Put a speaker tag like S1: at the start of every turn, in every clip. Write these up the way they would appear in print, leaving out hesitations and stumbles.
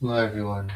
S1: Hello, everyone.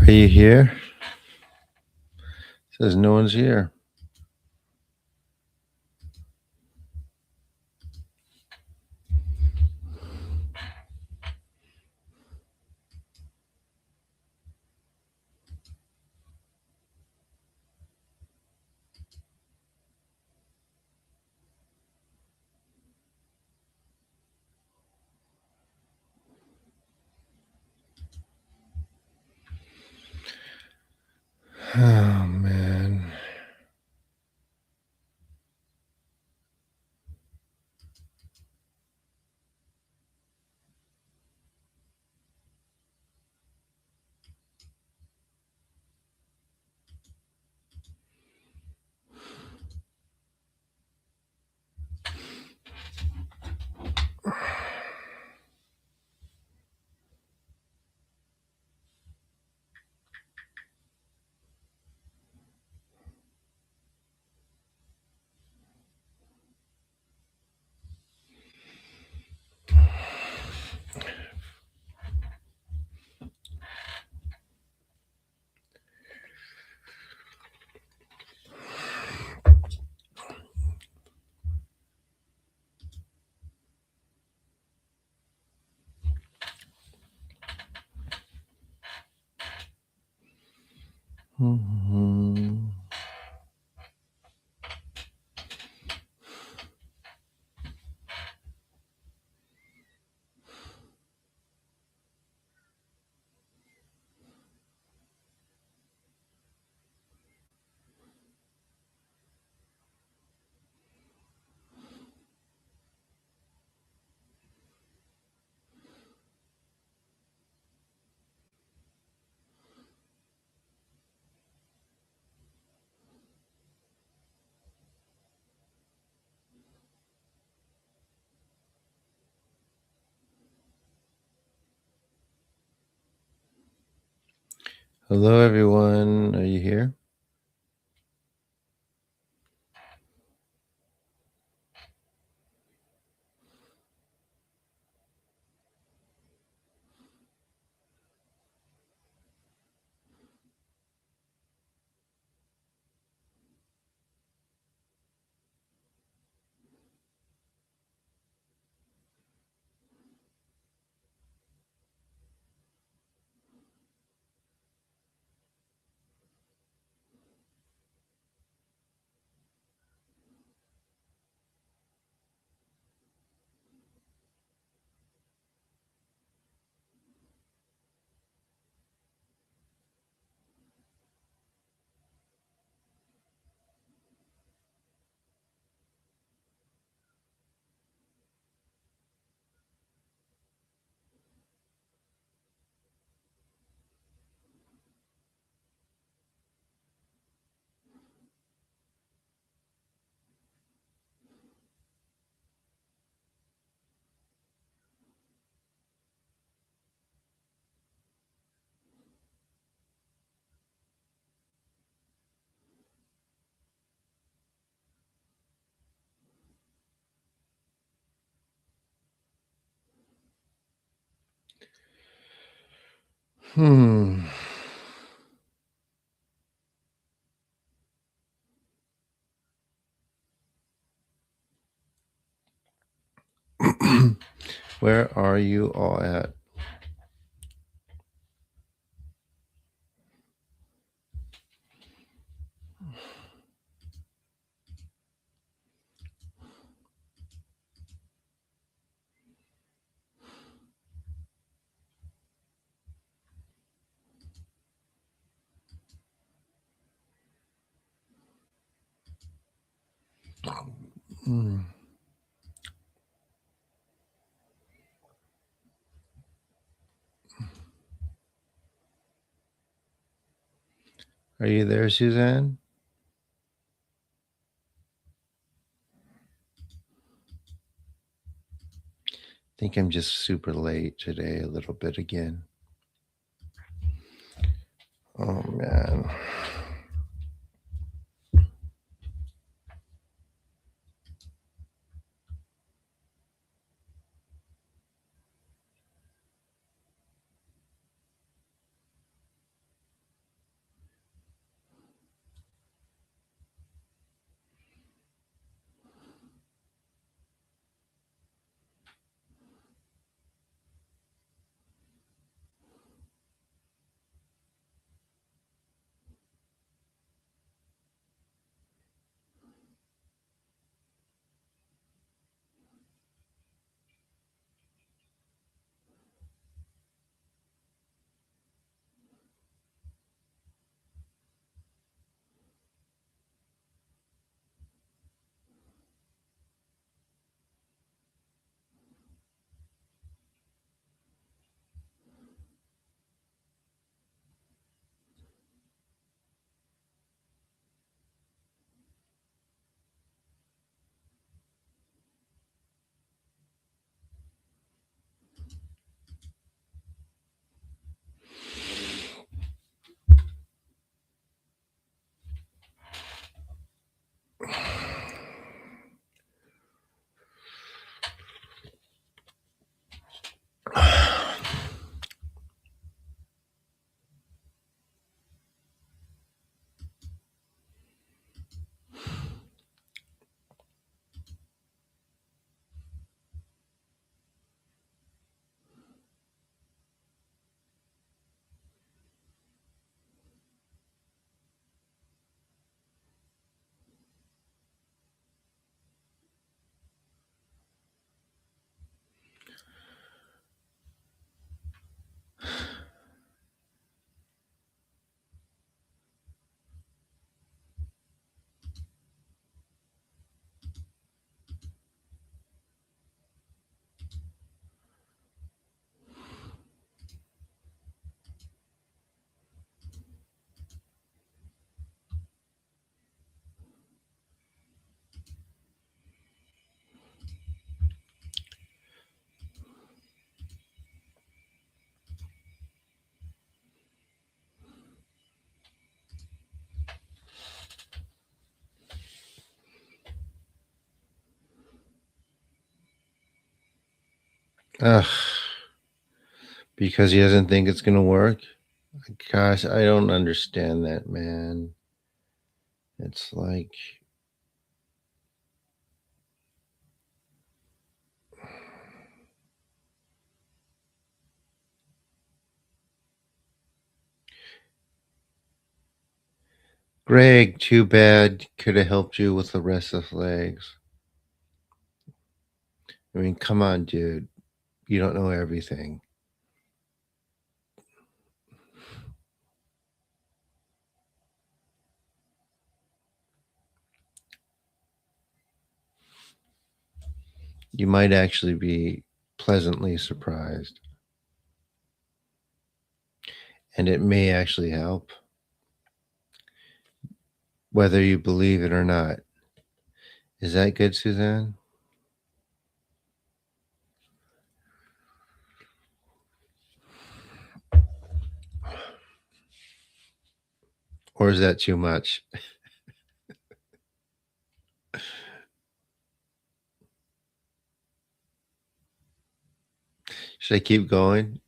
S1: Are you here? It says no one's here. Oh, man. Mm-hmm. Hello, everyone. Are you here? Hmm. Where are you all at? Hmm. Are you there, Suzanne? I think I'm just super late today, a little bit again. Oh, man. Ugh, because he doesn't think it's going to work? Gosh, I don't understand that, man. It's like, Greg, too bad. Could have helped you with the restless legs. I mean, come on, dude. You don't know everything. You might actually be pleasantly surprised. And it may actually help, whether you believe it or not. Is that good, Suzanne? Or is that too much? Should I keep going?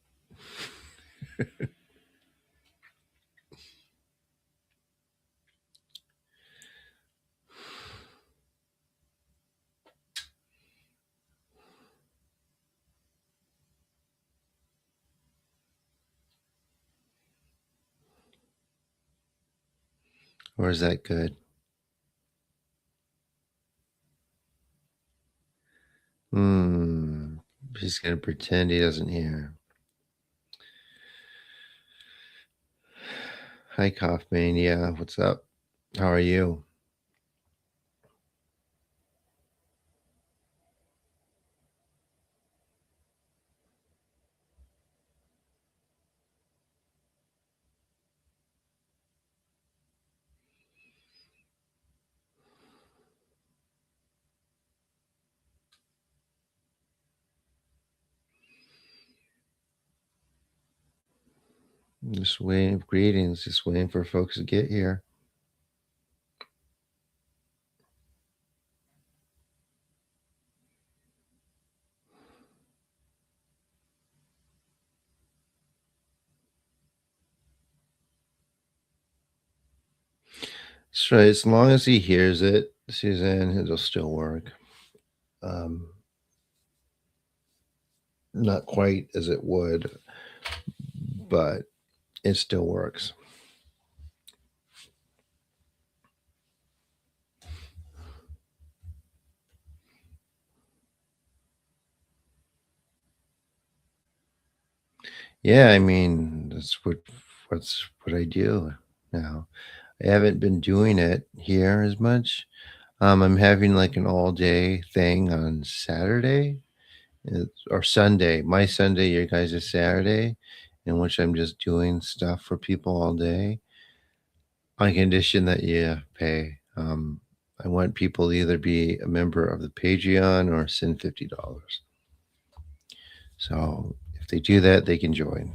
S1: Or is that good? Hmm. He's gonna pretend he doesn't hear. Hi, Kaufman. Yeah, what's up? How are you? Just waiting. Greetings. Just waiting for folks to get here. That's right. As long as he hears it, Suzanne, it'll still work. Um, Not quite as it would, but it still works. Yeah, I mean, what I do now. I haven't been doing it here as much. I'm having like an all day thing on Saturday or Sunday. My Sunday, your guys' is Saturday, in which I'm just doing stuff for people all day on condition that you pay. I want people to either be a member of the Patreon or send $50. So if they do that, they can join.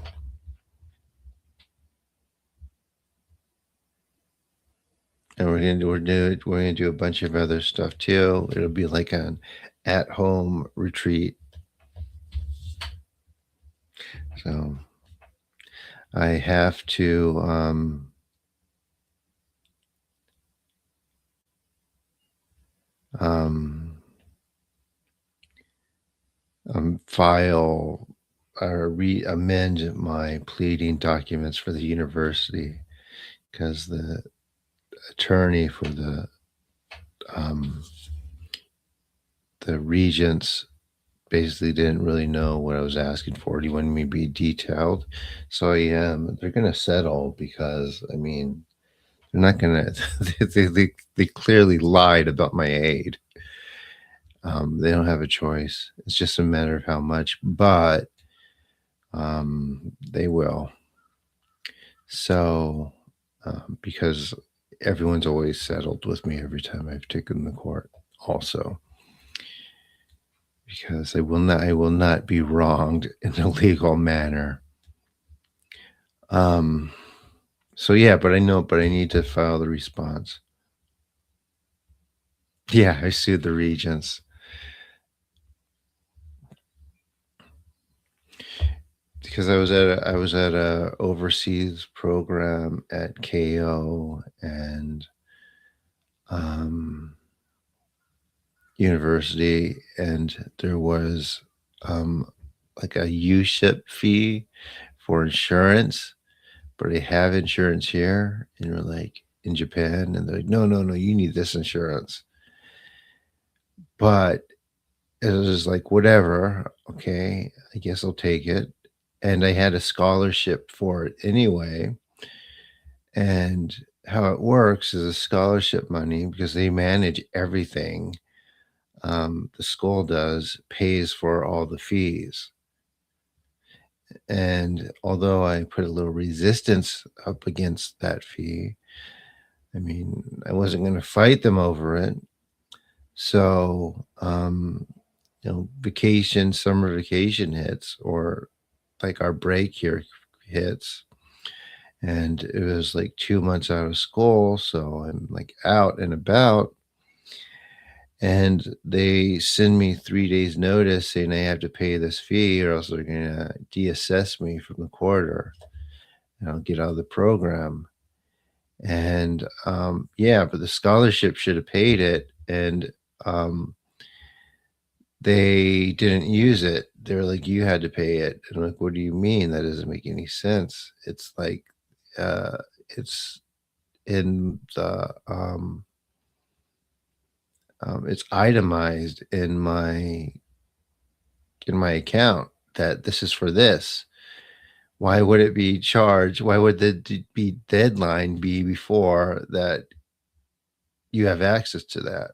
S1: And we're gonna do a bunch of other stuff too. It'll be like an at home retreat. So I have to um, file or amend my pleading documents for the university because the attorney for um, the regents basically didn't really know what I was asking for. He wanted me to be detailed. So I am. They're going to settle because, I mean, they're not going to, they clearly lied about my aid. They don't have a choice. It's just a matter of how much, but they will. So, because everyone's always settled with me every time I've taken the court, also because I will not be wronged in a legal manner. Um, so yeah, but I need to file the response. Yeah, I sued the regents because I was at a overseas program at KO and um, university, and there was like a U-ship fee for insurance, but I have insurance here, and we're like in Japan, and they're like, no, no, no, you need this insurance. But it was just like, whatever, okay, I guess I'll take it. And I had a scholarship for it anyway. And how it works is a scholarship money because they manage everything. The school does pays for all the fees. And although I put a little resistance up against that fee, I mean, I wasn't going to fight them over it. So, summer vacation hits, or like our break here hits. And it was like 2 months out of school. So I'm like out and about. And they send me 3 days notice saying I have to pay this fee or else they're going to deassess me from the quarter and I'll get out of the program. And yeah, but the scholarship should have paid it. And they didn't use it. They were like, you had to pay it. And I'm like, what do you mean? That doesn't make any sense. It's like, uh, it's in it's itemized in my account that this is for this. Why would it be charged? Why would the be deadline be before that you have access to that?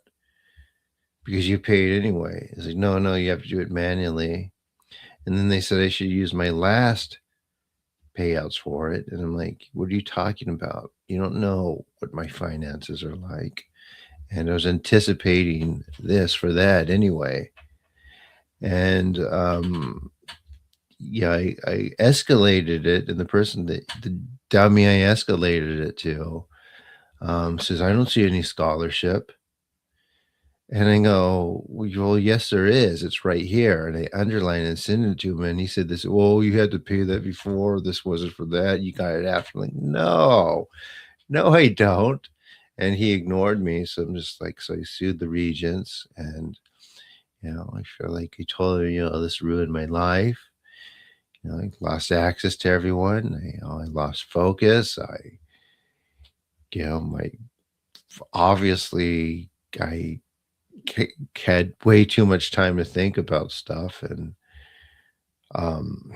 S1: Because you paid anyway. It's like, no, no, you have to do it manually. And then they said I should use my last payouts for it. And I'm like, what are you talking about? You don't know what my finances are like. And I was anticipating this for that anyway. And yeah, I escalated it, and the person that the dummy I escalated it to says, I don't see any scholarship. And I go, well, yes, there is. It's right here. And I underline and send it to him. And he said, this, well, you had to pay that before. This wasn't for that. You got it after. I'm like, no, no, I don't. And he ignored me. So I'm just like, so I sued the regents. And, I feel like I told him, this ruined my life. I lost access to everyone. I lost focus. My obviously, I had way too much time to think about stuff, and um,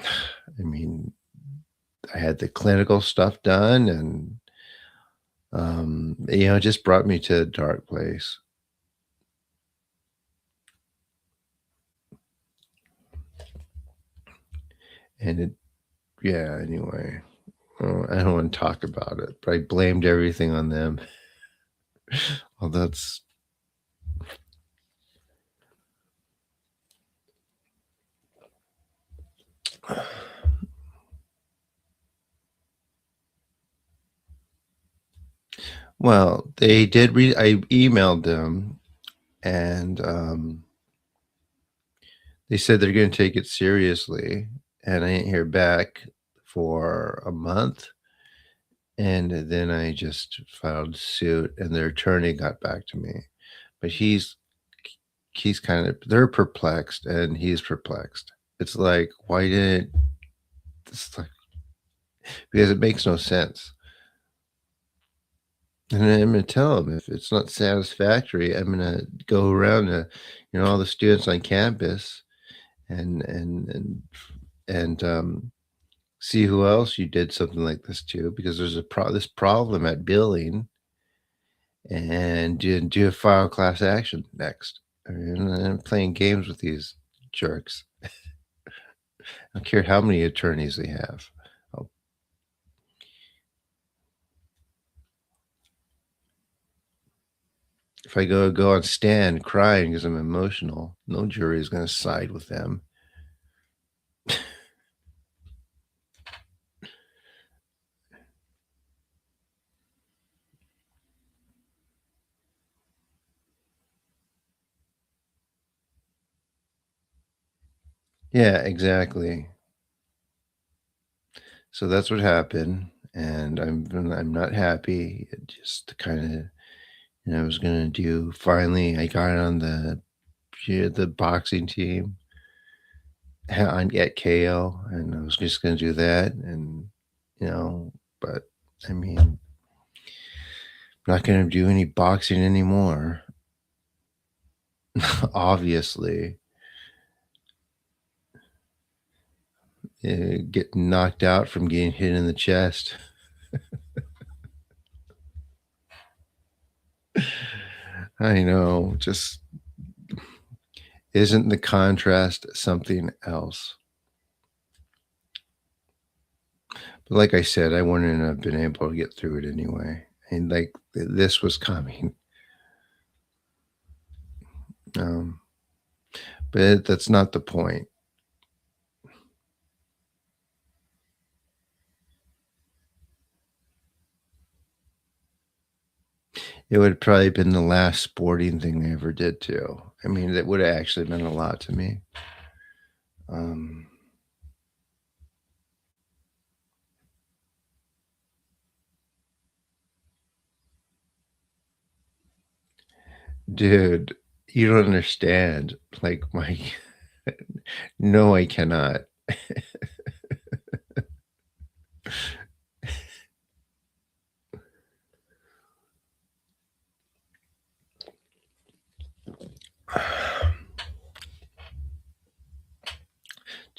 S1: I mean, I had the clinical stuff done, and it just brought me to a dark place. And yeah. Anyway, I don't want to talk about it, but I blamed everything on them. Well, that's well, they did read. I emailed them, and they said they're going to take it seriously, and I didn't hear back for a month. And then I just filed suit, and their attorney got back to me. But he's kind of they're perplexed, and he's perplexed. It's like, why didn't it's like because it makes no sense. And I'm gonna tell him if it's not satisfactory, I'm gonna go around to, all the students on campus and see who else you did something like this to, because there's this problem at billing, and do a file class action next. I mean, I'm playing games with these jerks. I don't care how many attorneys they have. Oh, if I go on stand crying because I'm emotional, no jury is going to side with them. Yeah, exactly. So that's what happened, and I'm not happy. It just kind of, I was gonna do. Finally, I got on the boxing team. I'm at KO, and I was just gonna do that, and you know, but I mean, I'm not gonna do any boxing anymore. Obviously, get knocked out from getting hit in the chest. I know, just isn't the contrast something else? But like I said, I wouldn't have been able to get through it anyway. And like this was coming. Um, but that's not the point. It would have probably been the last sporting thing I ever did too. I mean, that would have actually meant a lot to me. Um, dude, you don't understand. Like my, no, I cannot.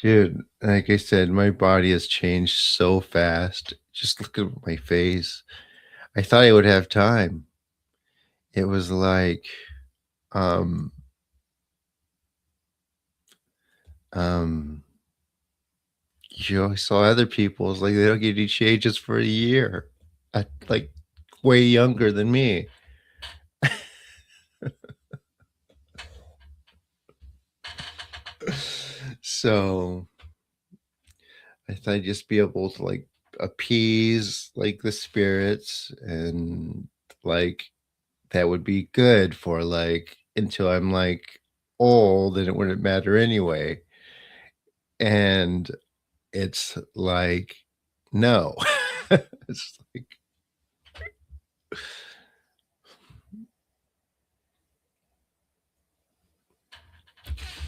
S1: Dude, like I said, my body has changed so fast. Just look at my face. I thought I would have time. It was like, um, um, I saw other people's like they don't get any changes for a year. Like way younger than me. So I thought I'd just be able to like appease like the spirits and like that would be good for like until I'm like old and it wouldn't matter anyway. And it's like, no. It's like,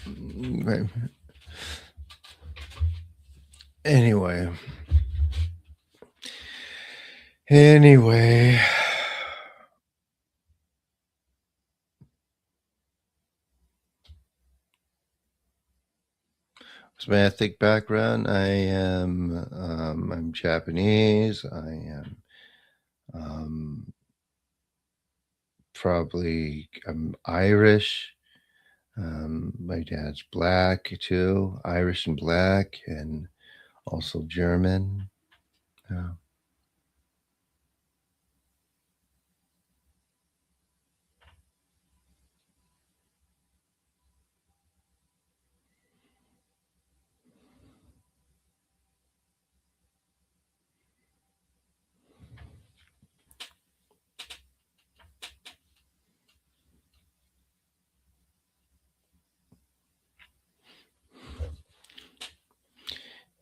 S1: mm, anyway, anyway, so my ethnic background, I'm Japanese. I am, um, probably, I'm Irish. My dad's black too, Irish and black, and also German. Yeah.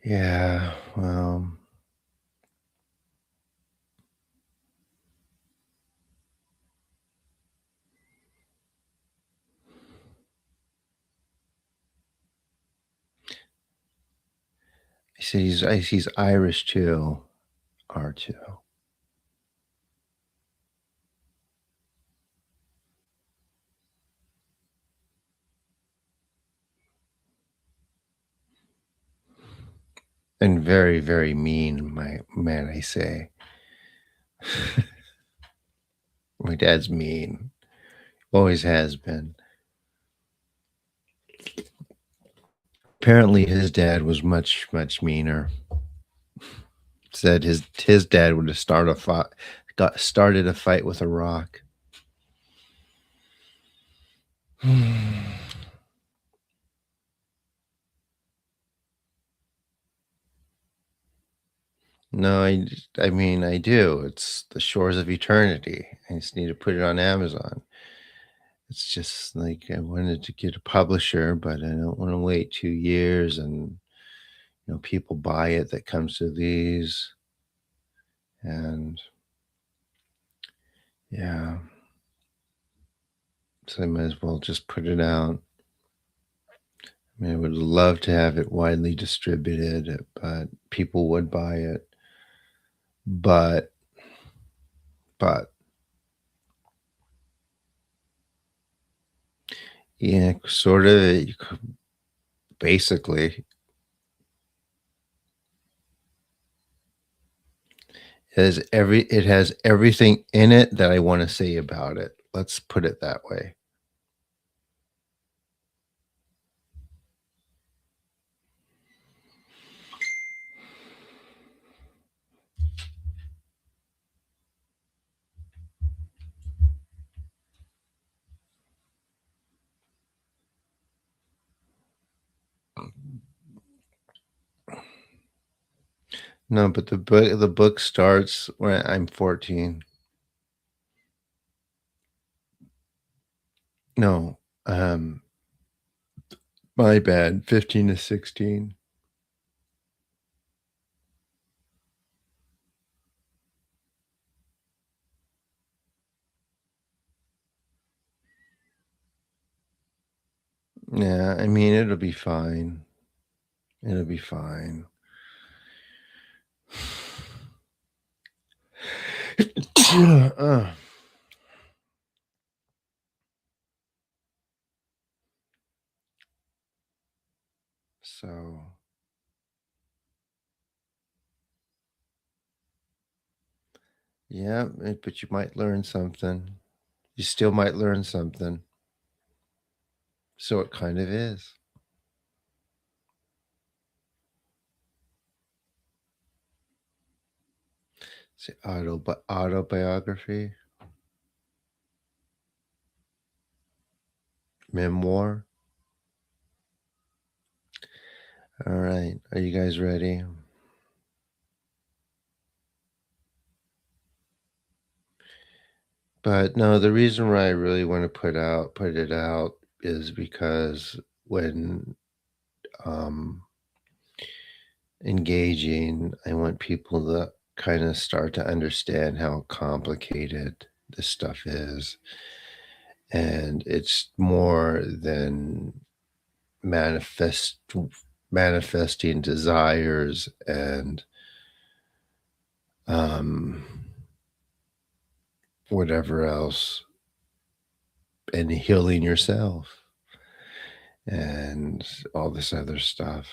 S1: Yeah, well, he's Irish too, R2. And very, very mean, my man, I say. My dad's mean. Always has been. Apparently his dad was much, much meaner. Said his dad would have started a fight with a rock. No, I mean, I do. It's The Shores of Eternity. I just need to put it on Amazon. It's just like I wanted to get a publisher, but I don't want to wait 2 years and people buy it that comes to these and yeah, so I might as well just put it out. I mean, I would love to have it widely distributed, but people would buy it. But but yeah, sort of basically it has everything in it that I want to say about it. Let's put it that way. No, but the book starts when I'm 14. No, my bad. 15 to 16. Yeah, I mean it'll be fine. It'll be fine. Uh, so Yeah, but you might learn something. You still might learn something. So it kind of is. See, autobiography, memoir. All right. Are you guys ready? But no, the reason why I really want to put it out is because when um engaging, I want people to kind of start to understand how complicated this stuff is. And it's more than manifest manifesting desires and um whatever else, and healing yourself and all this other stuff.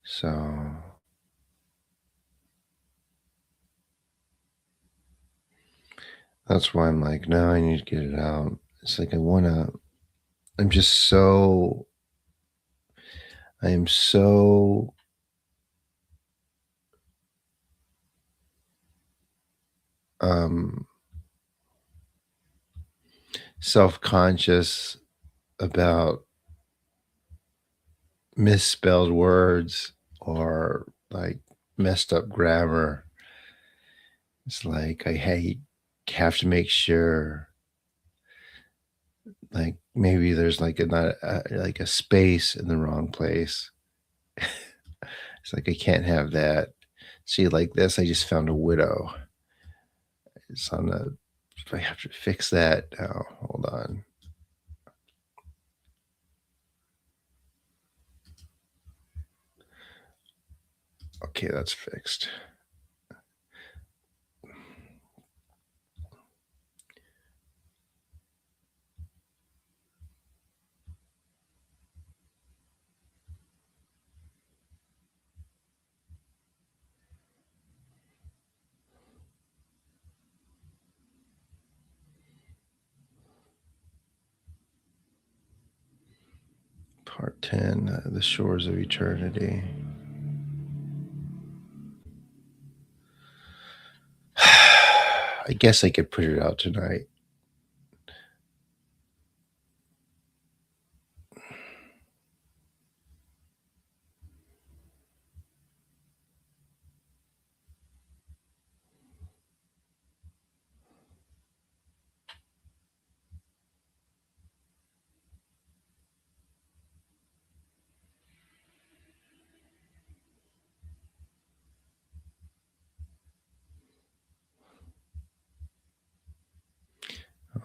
S1: So that's why I'm like, no, I need to get it out. It's like I'm just so I am so um self-conscious about misspelled words or like messed up grammar. It's like I hate have to make sure like maybe there's like a not like a space in the wrong place. It's like I can't have that. See, like this, I just found a widow. It's on the. I have to fix that now. Hold on. Okay, that's fixed. Part 10, The Shores of Eternity. I guess I could put it out tonight.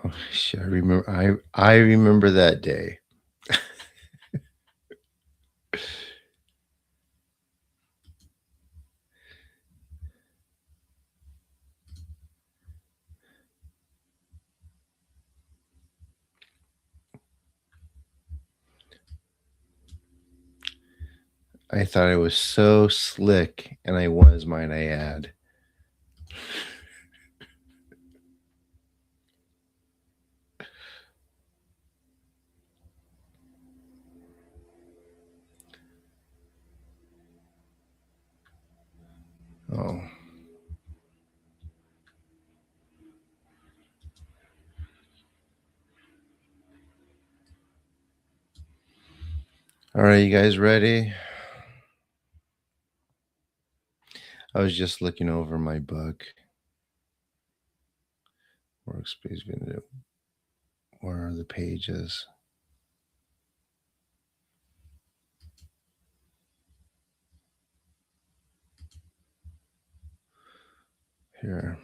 S1: Oh, shit, I remember. I remember that day. I thought I was so slick, and I was, might I add. Oh, all right, you guys ready? I was just looking over my book. Workspace video. Where are the pages? Here.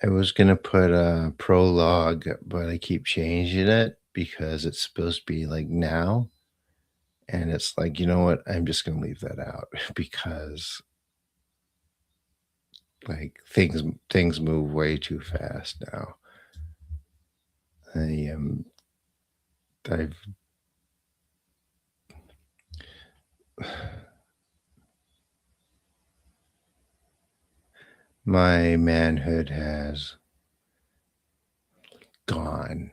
S1: I was gonna put a prologue, but I keep changing it because it's supposed to be like now. And it's like, you know what? I'm just gonna leave that out because like things move way too fast now. I I've my manhood has gone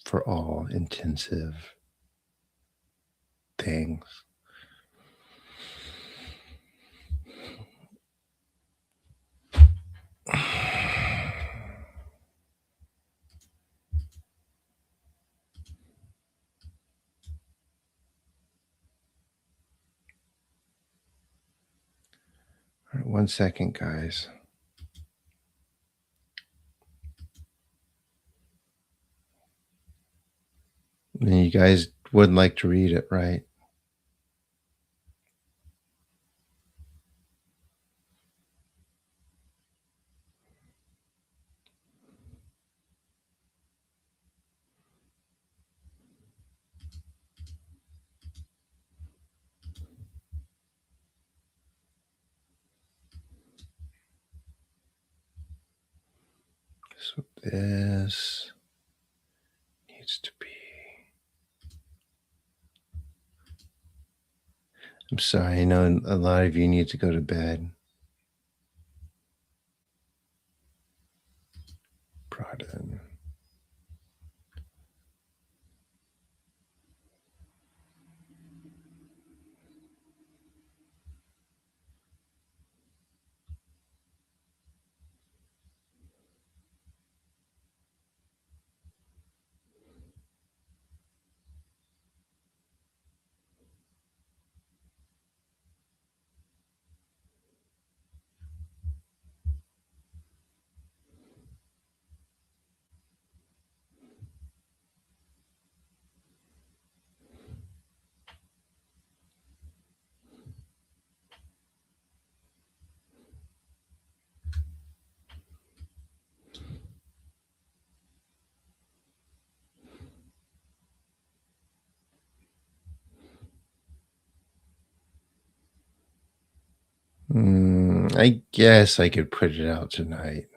S1: for all intensive things. All right, 1 second, guys. And you guys wouldn't like to read it, right? So this needs to be. I'm sorry, I know a lot of you need to go to bed. Brought in. I guess I could put it out tonight.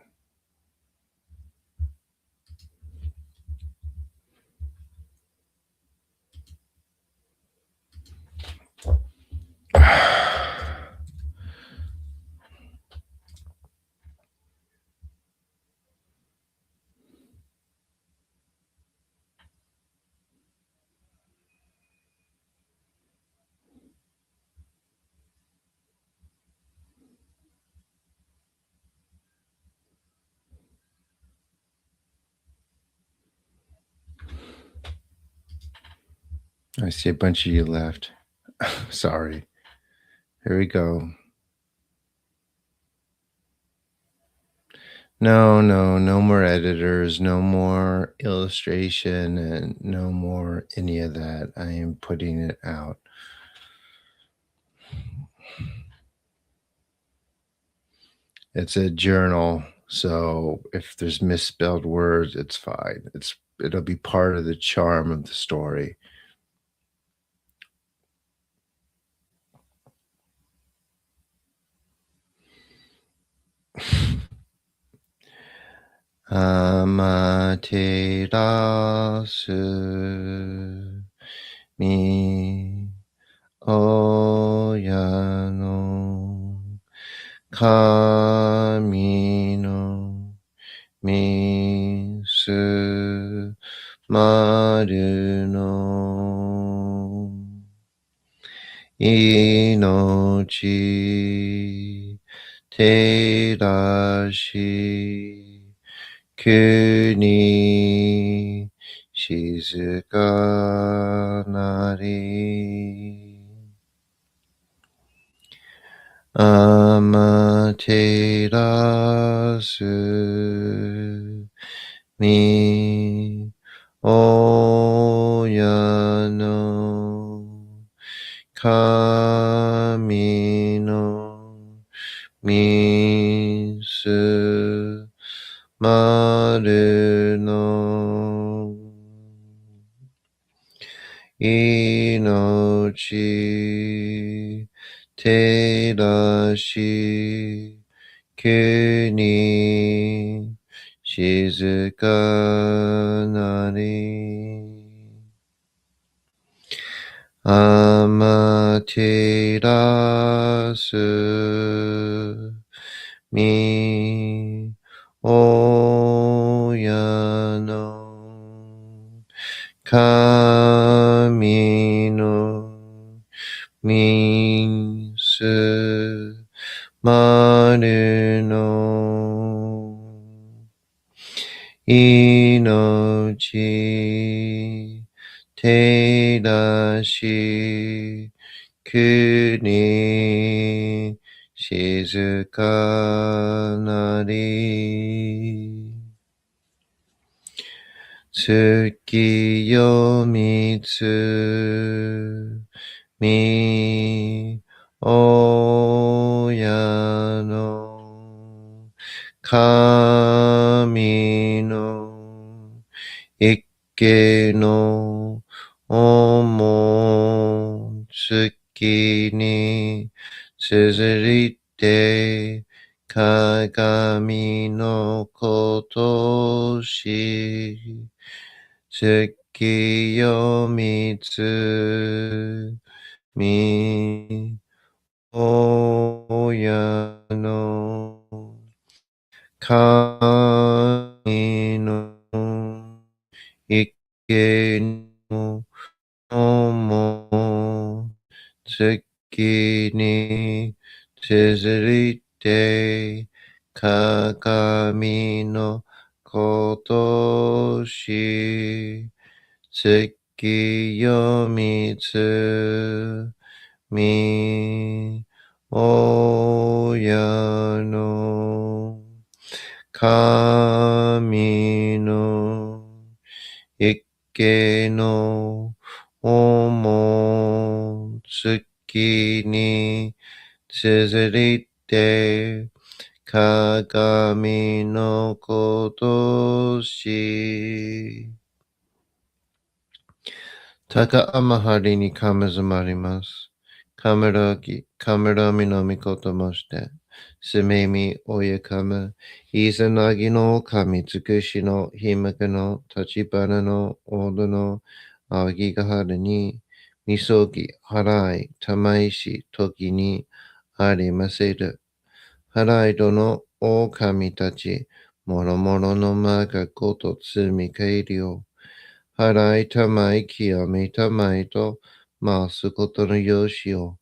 S1: I see a bunch of you left. Sorry. Here we go. No, no, no more editors, no more illustration, and no more any of that. I am putting it out. It's a journal, so if there's misspelled words, it's fine. It'll be part of the charm of the story. Amaterasu mi oyano kami no misu maru no inochi terashi kuni shizuka nari Amaterasu mi oyano kami no misu 命照らし、急に静かなり。天照らすみ親の神のみすまるの命照らし国静かなり。月よみつみ親の神の一家の思月に綴りて鏡のことし月よみつみ親の神の一家の思月に綴りて鏡のことし月よみつみ親の神の一家の思月に綴りて鏡のことし。高天張にかむずまります。カムロギ、カムロミのみこともして、すめみおやかむ、いざなぎの神尽くしのひまくの立ち花のおどのあぎがはるに、みそぎ、払い、たまいし、時にありませる。払いどの狼たち、もろもろのまがこと積み返りを、払いたまい清めたまいと、回すことのよしを、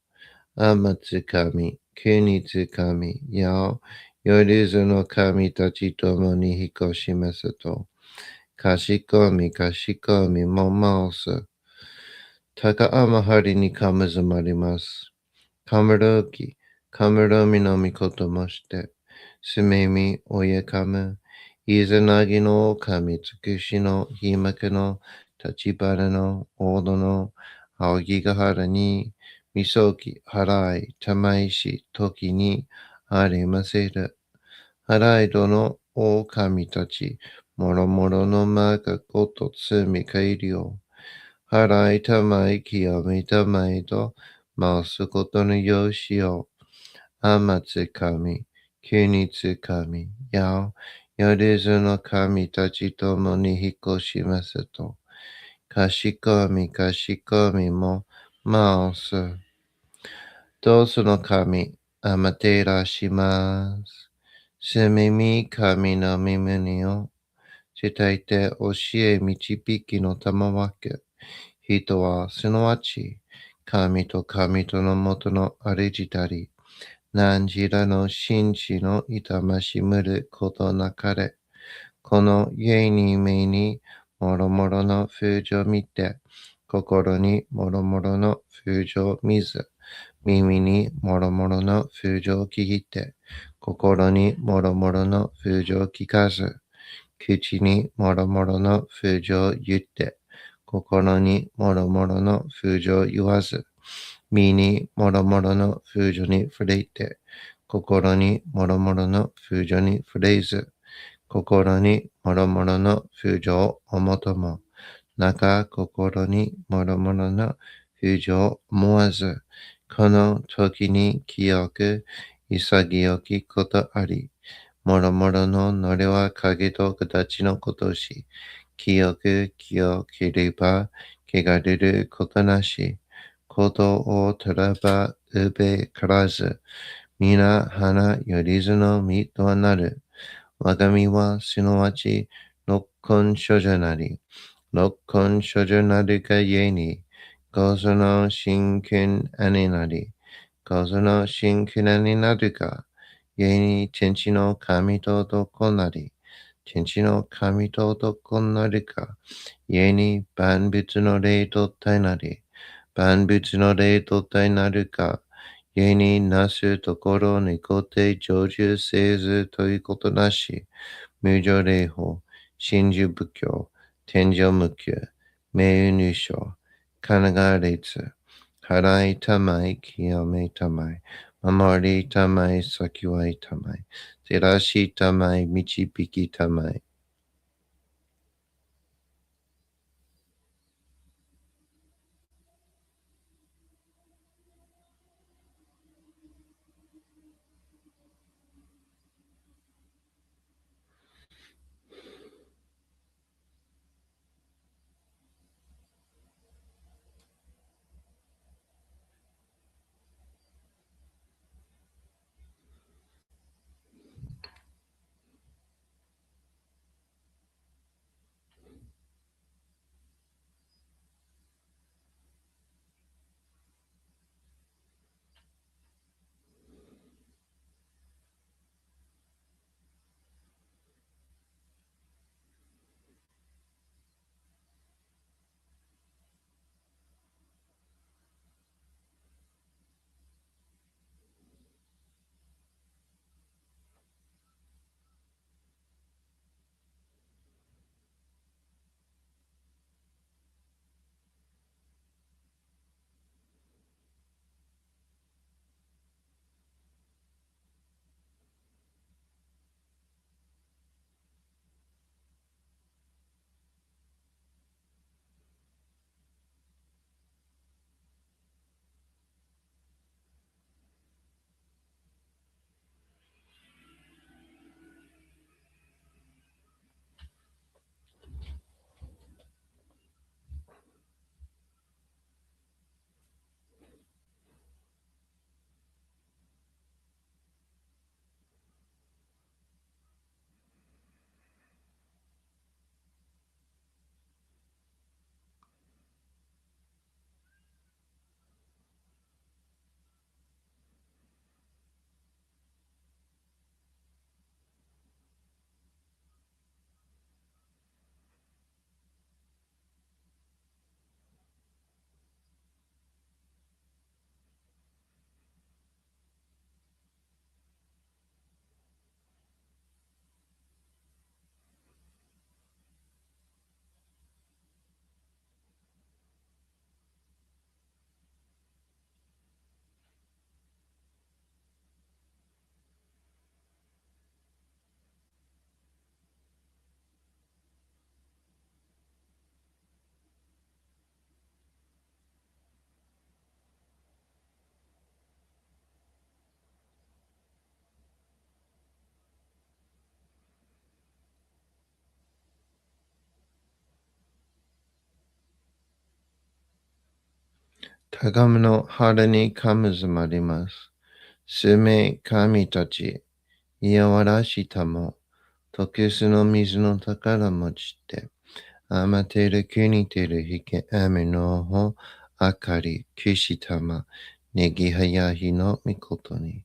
S1: あまつかみ、国つかみ、やよりずの神たちともに引っ越しますと、かしこみも回す。高天張りにかむずまります。かむろき、かむろみのみこともして、すめみおやかむ、いざなぎの神尽くしのひまくの立ち花の大戸の青木ヶ原に、みそぎ、払い、玉石、時にありませる。払いどの狼たち、もろもろのまがごと積み返りを、払いたまい清めたまいと、回すことのよしを、あまつかみ、国つかみ、やよりずの神たちともに引っ越しますと、かしこみも回す。どうその神、あまてらします。すみみ神の耳を伝えて教え導きの賜わけ。人はすなわち、神とのもとのありじたり、何時らの真知の痛ましむることなかれ。この家に目にもろもろの風情見て、心にもろもろの風情見ず、耳にもろもろの風情聞いて、心にもろもろの風情聞かず、口にもろもろの風情言って、心にもろもろの風情言わず、身にもろもろの風情に触れて、心にもろもろの風情に触れず、心にもろもろの風情をおもとも、中心に諸々の不条を思わず、この時に清く潔きことあり、諸々ののれは影と形のことし、清く清ければ汚れることなし、ことを取らばうべからず、皆花よりずの実となる。我が身はすなわち六根処女なり、六根処女なるがゆえに、ごその真剣姉なり、ごその真剣になるが、ゆえに天地の神と男なり、天地の神と男なるが、ゆえに万物の霊と体なり、万物の霊と体なるが、ゆえになすところにこて成就せずということなし、無常霊法、真珠仏教、天上無休、名入賞、神奈川列、払いたまい、清めたまい、守りたまい、先はいたまい、照らしたまい、導きたまい。高めの春にかむずまります。すめ神たち、いやわらしたも、特殊の水の宝持ちて、あまてる国てるひけあめのほ、あかり、きしたま、ねぎはやひのみことに、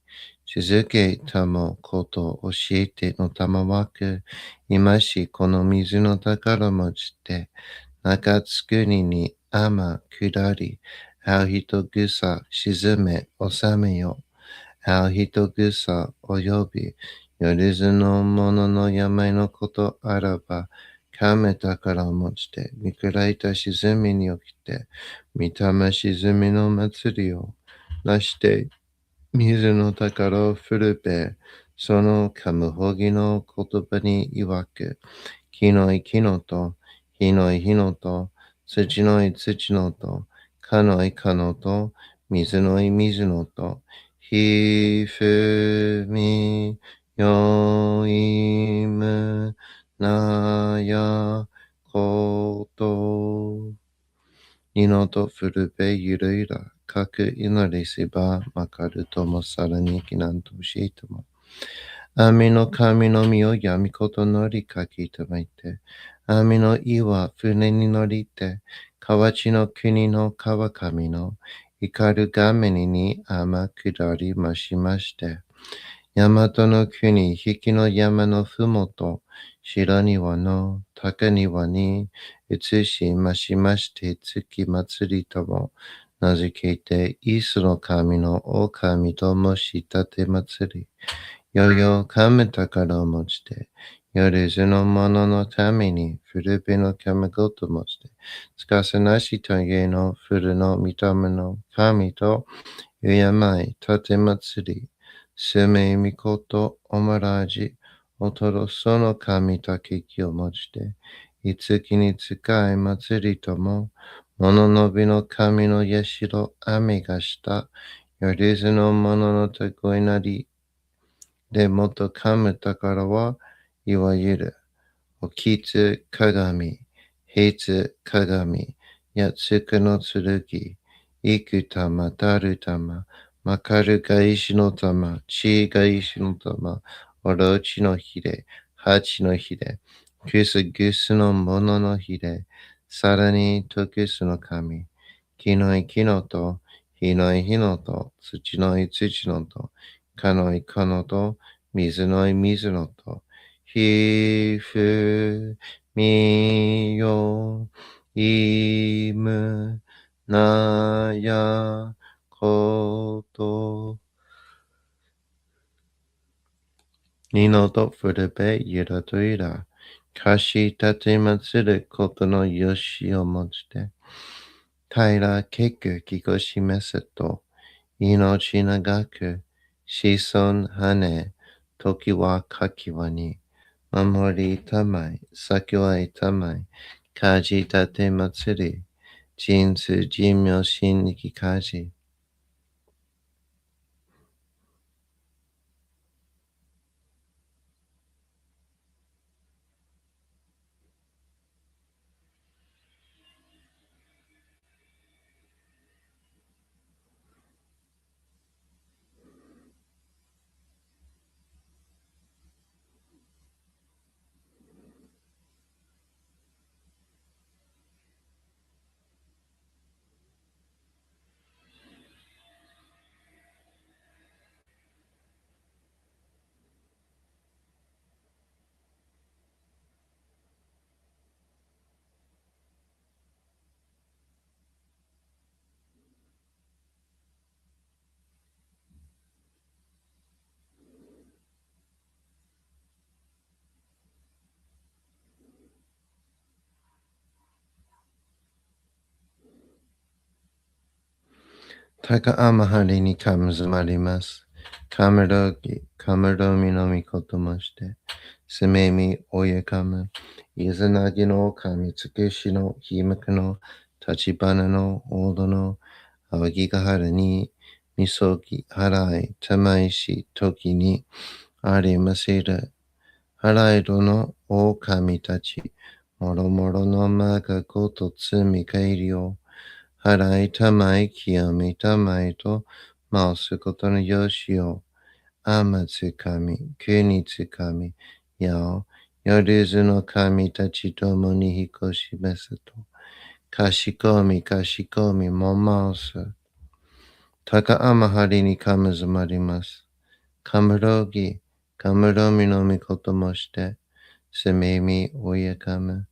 S1: 続けたもこと教えてのたまわく、今しこの水の宝持ちて、中津国に天下り、あう人草沈め収めよ。あう人草及び、よりずの者の病のことあらば、かめ宝を持ちて、見くらいた沈みに起きて、見たま沈みの祭りをなして、水の宝を振るべ、そのかむほぎの言葉に曰く、きのいきのと、ひのいひのと、土のい土のと、かのいかのと、水のい水のと、ひふみよいむなやこと。二のとふるべゆるいら、かくいなりせば、まかるともさらにきなんとしいとも。網の神の実をやみことのりかきいたまいて、網の岩船に乗りて、河内の国の川上の光る画面に天下りましまして、大和の国、引きの山のふもと、白庭の高庭に移しましまして、月祭りとも名付けて、イースの神の狼ともしたて祭り、よよかむ宝を持ちて、夜ずの者のために古辺の神ごと持ちて、つかせなしと家の古の御霊の神と敬い、たて祭り、すめみこと、おまらじ、おとろその神とききを持ちて、いつきに使い祭りとも、物のびの神のやしろ、雨がした、よりずの者のたこいなり、でもと噛む宝はいわゆる、おきつ鏡、平つ鏡、やつくの剣、いく玉、たる玉、まかるが石の玉、ちが石の玉、おろちのひれ、八のひれ、くすぐすのもののひれ、さらにとくすの神、木のい木のと、火のい火のと、土のい土のと、かのいかのと、水のい水のと、ひふみよいむなやこと。にのとふるべゆらといら。かしたてまつることのよしをもちて。平けくきこしめせと。命長く。子孫羽。時はかきわに。守りたまい。先はいたまい。かじたてまつり。人数人名心力かじ。高あまはりにかむずまります。かむろぎ、かむろみのみこともして、すめみおやかむ、いずなぎのかみつくしのひむくの、立ち花のおどの、あわぎがはるに、みそぎ、はらい、たまいし、ときに、ありませる。はらいどの狼たち、もろもろのまがごとつみかえりを、払いたまい清めたまいと回すことのよしを、あまつかみ、国つかみ、やお、夜ずの神たちともに引こしめすと、かしこみかしこみも回す。高あまはりにかむずまります。かむろぎ、かむろみのみこともして、すみみおやかむ。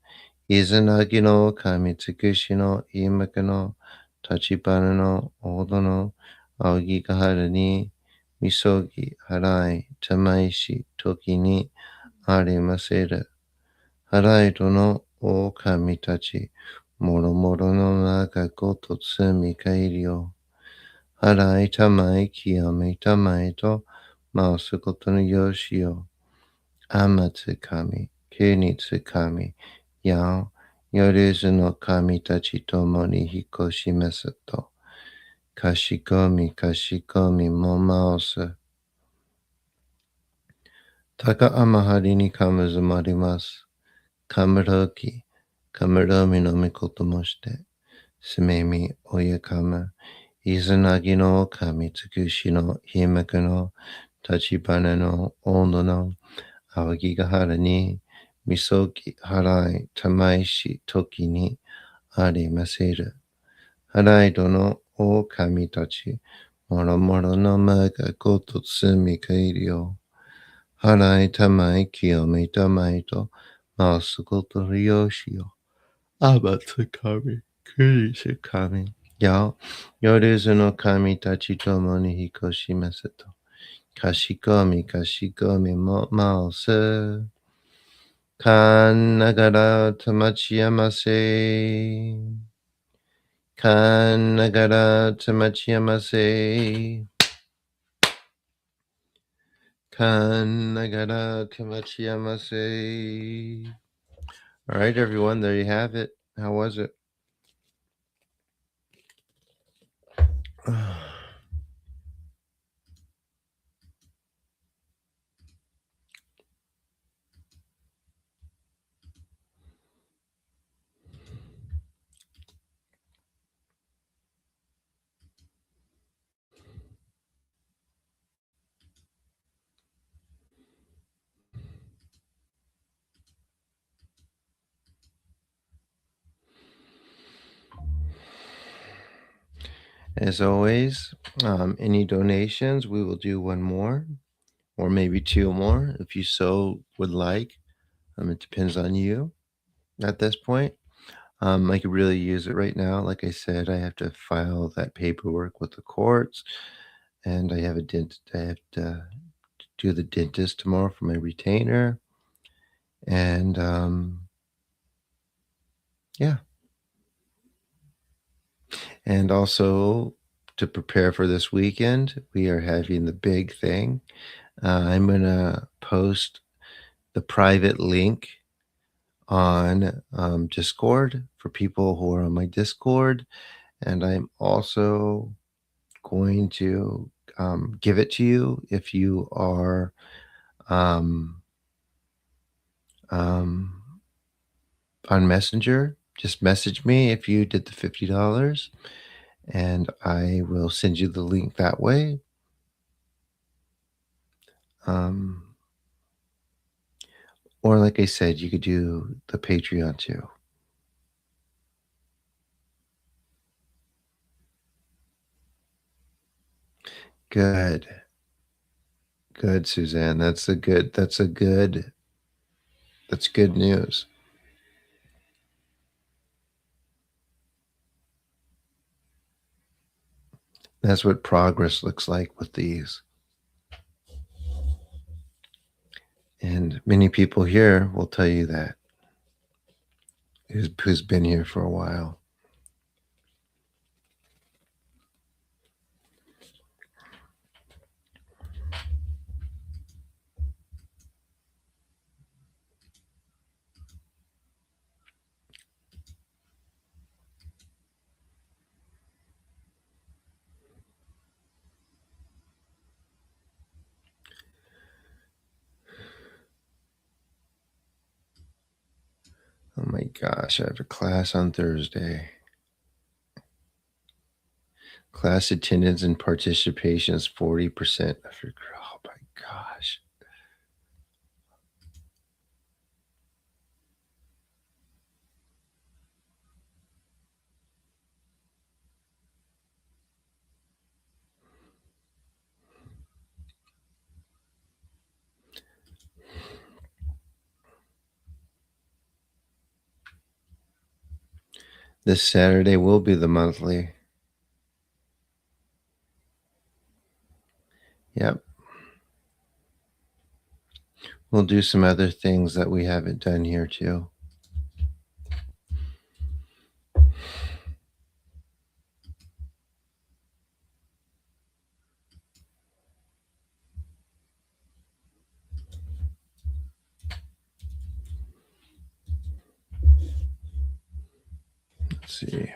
S1: いずなぎの神つくしのいむくの立ち花のおどのあぎがはるにみそぎ払いたまいし時にありませる。払いとの狼たちもろもろの中ごとつみかえりを払いたまい清めたまいと回すことのよしをあまつかみ、きにつかみ、や Yorezu no kami tachi tomo ni hikoshimasu to. Kashikomi, kashikomi, momaosu. Taka amahari ni kamazumarimasu. Kamaroki, kamaromi no mikoto moshite. Sumemi oyakama. Izanagi no kami tsukushi no himaku no tachibana no ondo no awagigahara ni misogi harai tamaishi toki ni arimaseru. Harai dono o kami tachi moromoro no maga goto tsumi kairi o. Harai tamai kiyomi tamai to masugoto ryoshi o. Abatsukami kurishikami. Yao yorezu no kami tachi tomo ni hikoshimasu to. Kashikomi, kashikomi mo maosu. Kan nagara tamachiyamase. Kan nagara tamachiyamase. Kan nagara tamachiyamase. All right, everyone, there you have it. How was it? As always, any donations, we will do one more or maybe two more if you so would like. It depends on you at this point. I could really use it right now. Like I said, I have to file that paperwork with the courts, and I have I have to do the dentist tomorrow for my retainer, and yeah, and also to prepare for this weekend, we are having the big thing. I'm gonna post the private link on Discord for people who are on my Discord, and I'm also going to give it to you if you are um, um, on Messenger. Just message me if you did the $50, and I will send you the link that way. Um, or, like I said, you could do the Patreon too. Good, good, Suzanne. That's good news. That's what progress looks like with these. And many people here will tell you that, who's been here for a while. Oh my gosh, I have a class on Thursday. Class attendance and participation is 40%. Oh my gosh. This Saturday will be the monthly. Yep. We'll do some other things that we haven't done here too. see.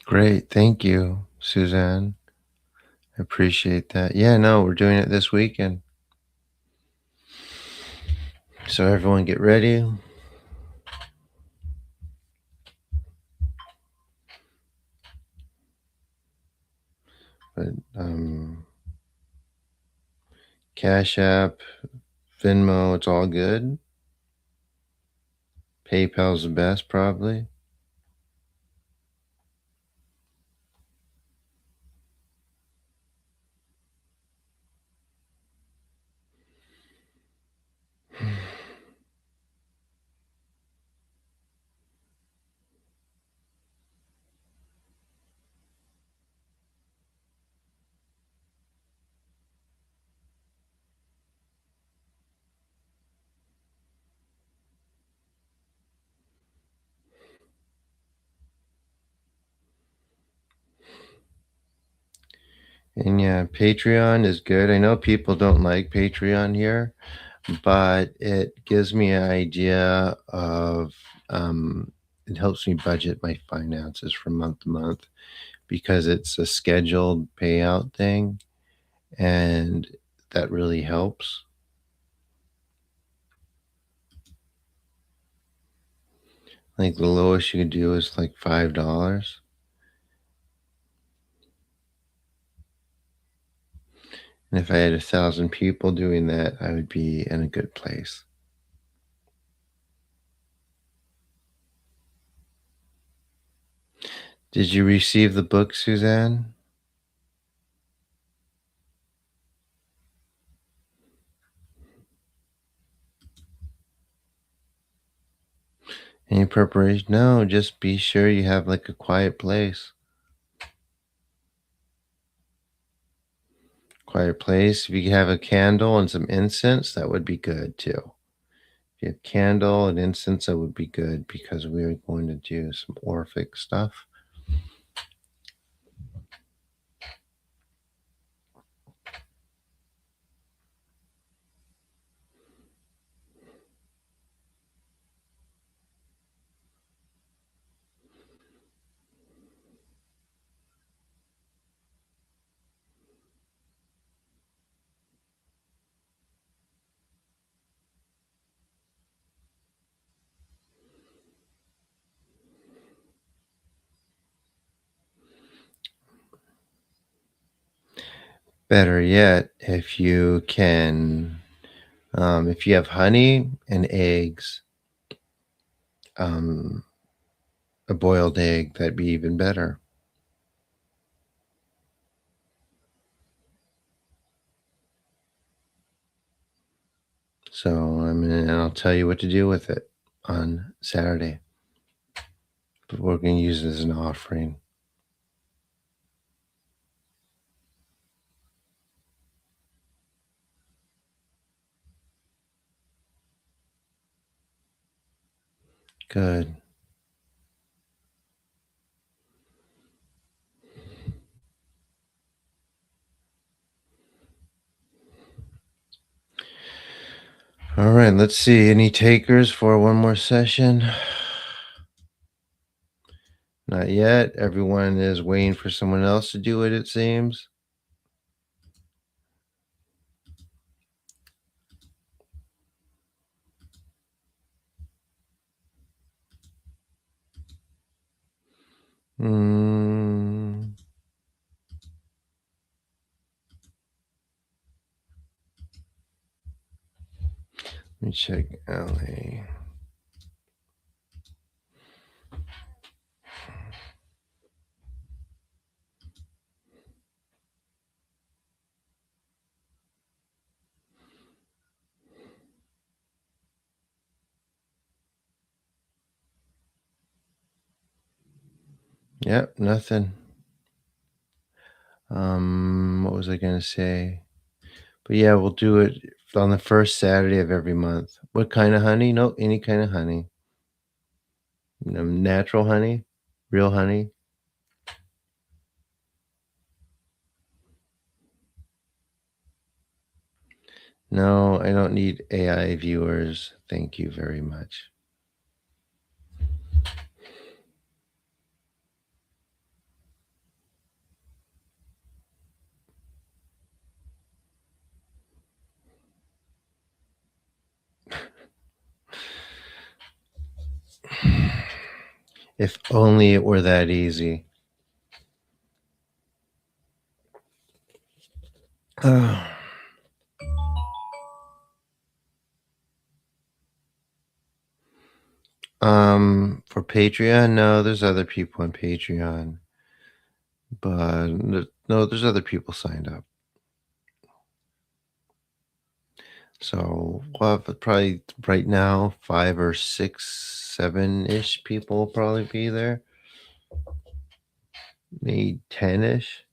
S1: Great. Thank you, Suzanne. I appreciate that. Yeah, no, we're doing it this weekend. So everyone get ready. But Cash App, Venmo, it's all good. PayPal's the best, probably. And yeah, Patreon is good. I know people don't like Patreon here, but it gives me an idea of, it helps me budget my finances from month to month because it's a scheduled payout thing, and that really helps. Like the lowest you can do is like $5. And if I had 1,000 people doing that, I would be in a good place. Did you receive the book, Suzanne? Any preparation? No, just be sure you have like a quiet place. Quiet place. If you have a candle and some incense, that would be good too. If you have candle and incense, that would be good because we are going to do some Orphic stuff. Better yet, if you can, if you have honey and eggs, um, a boiled egg, that'd be even better. So and I'll tell you what to do with it on Saturday. But we're going to use it as an offering. Good. All right, let's see. Any takers for one more session? Not yet. Everyone is waiting for someone else to do it seems. Mm, let me check LA. Yep, nothing. What was I gonna say? But yeah, we'll do it on the first Saturday of every month. What kind of honey? No, any kind of honey. Natural honey, real honey. No, I don't need AI viewers. Thank you very much. If only it were that easy. For Patreon, no, there's other people on Patreon, but no, there's other people signed up. So we'll have probably right now 5 or 6, 7-ish people will probably be there. Maybe 10-ish.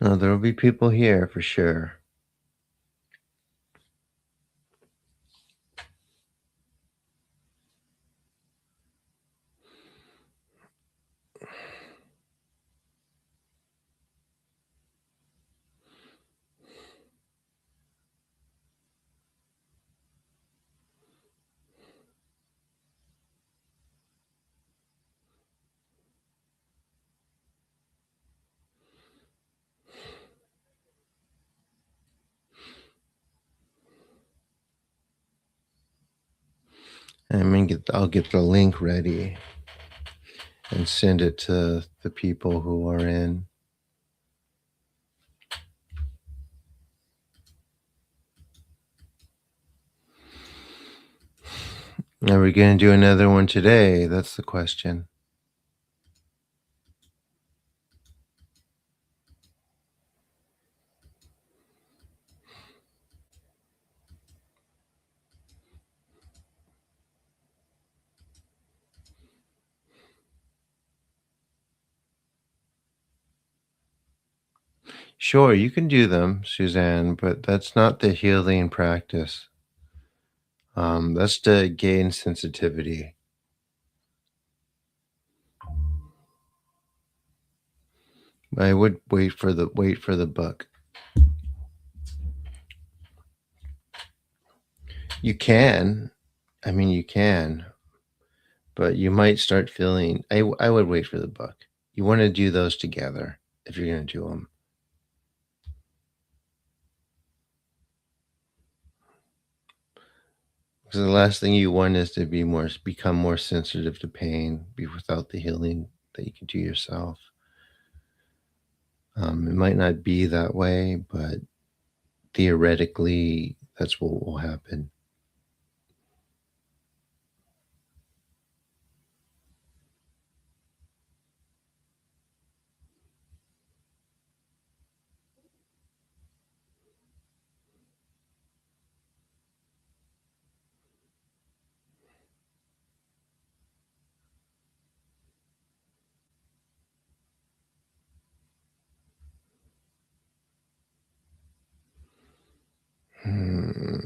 S1: No, there will be people here for sure. I'll get the link ready and send it to the people who are in. Are we going to do another one today? That's the question. Sure, you can do them, Suzanne, but that's not the healing practice. That's to gain sensitivity. I would wait for the book. You can, I mean, you can, but you might start feeling. I would wait for the book. You want to do those together if you're going to do them. Because the last thing you want is to become more sensitive to pain, be without the healing that you can do yourself. It might not be that way, but theoretically, that's what will happen. Hmm.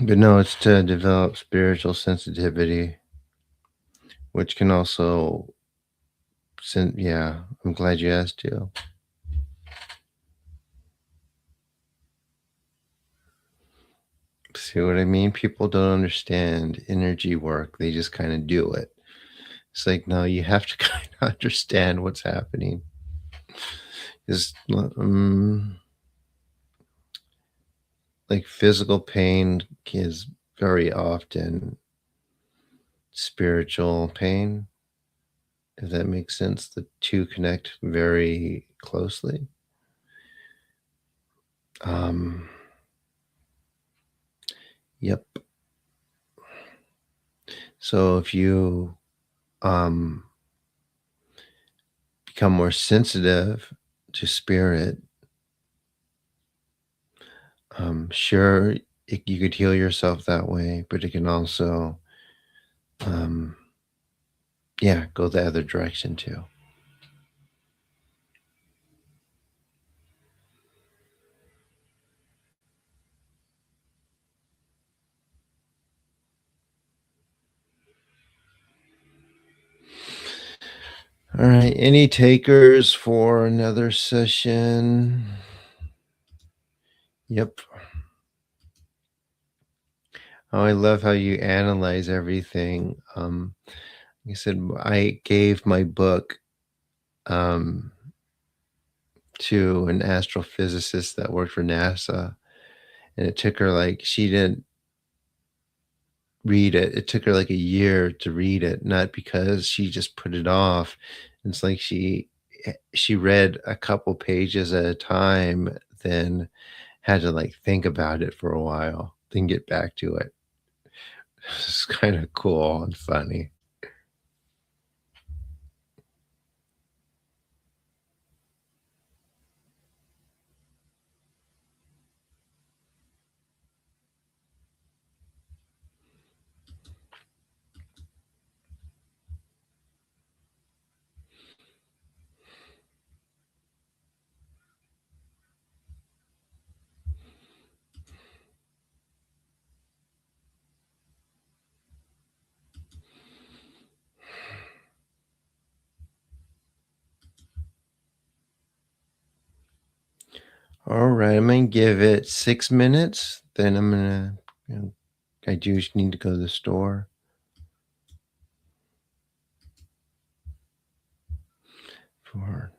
S1: But no, it's to develop spiritual sensitivity, which can also, yeah, I'm glad you asked too. See what I mean? People don't understand energy work. They just kind of do it. It's like, no, you have to kind of understand what's happening. Is like physical pain is very often spiritual pain, if that makes sense. The two connect very closely. Um, yep. So if you um, become more sensitive to spirit, sure, you could heal yourself that way, but it can also, um, yeah, go the other direction too. All right. Any takers for another session? Yep. Oh, I love how you analyze everything. Like I said, I gave my book um, to an astrophysicist that worked for NASA, and it took her like, she didn't read it. It took her like a year to read it, not because she just put it off. It's like she read a couple pages at a time, then had to like think about it for a while, then get back to it. It's kind of cool and funny. All right, I'm gonna give it 6 minutes. Then I'm gonna. You know, I do need to go to the store for.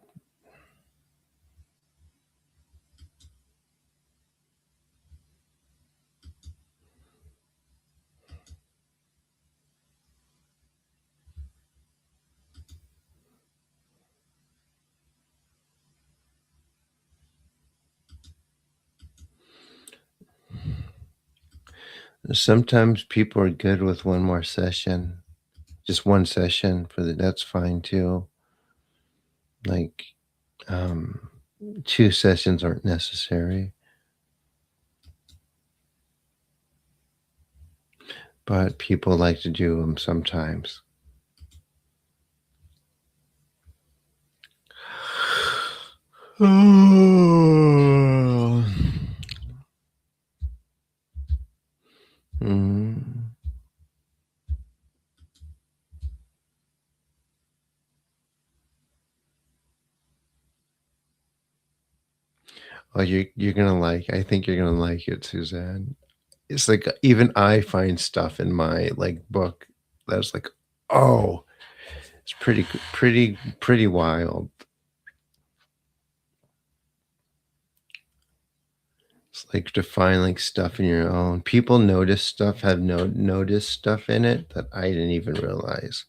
S1: Sometimes people are good with one more session, just one session for the. That's fine too. Like, um, two sessions aren't necessary, but people like to do them sometimes. Oh. Mhm. Oh, you're gonna like. I think you're gonna like it, Suzanne. It's like even I find stuff in my like book that's like, oh, it's pretty wild. It's like to find like stuff in your own. People notice stuff, have noticed stuff in it that I didn't even realize.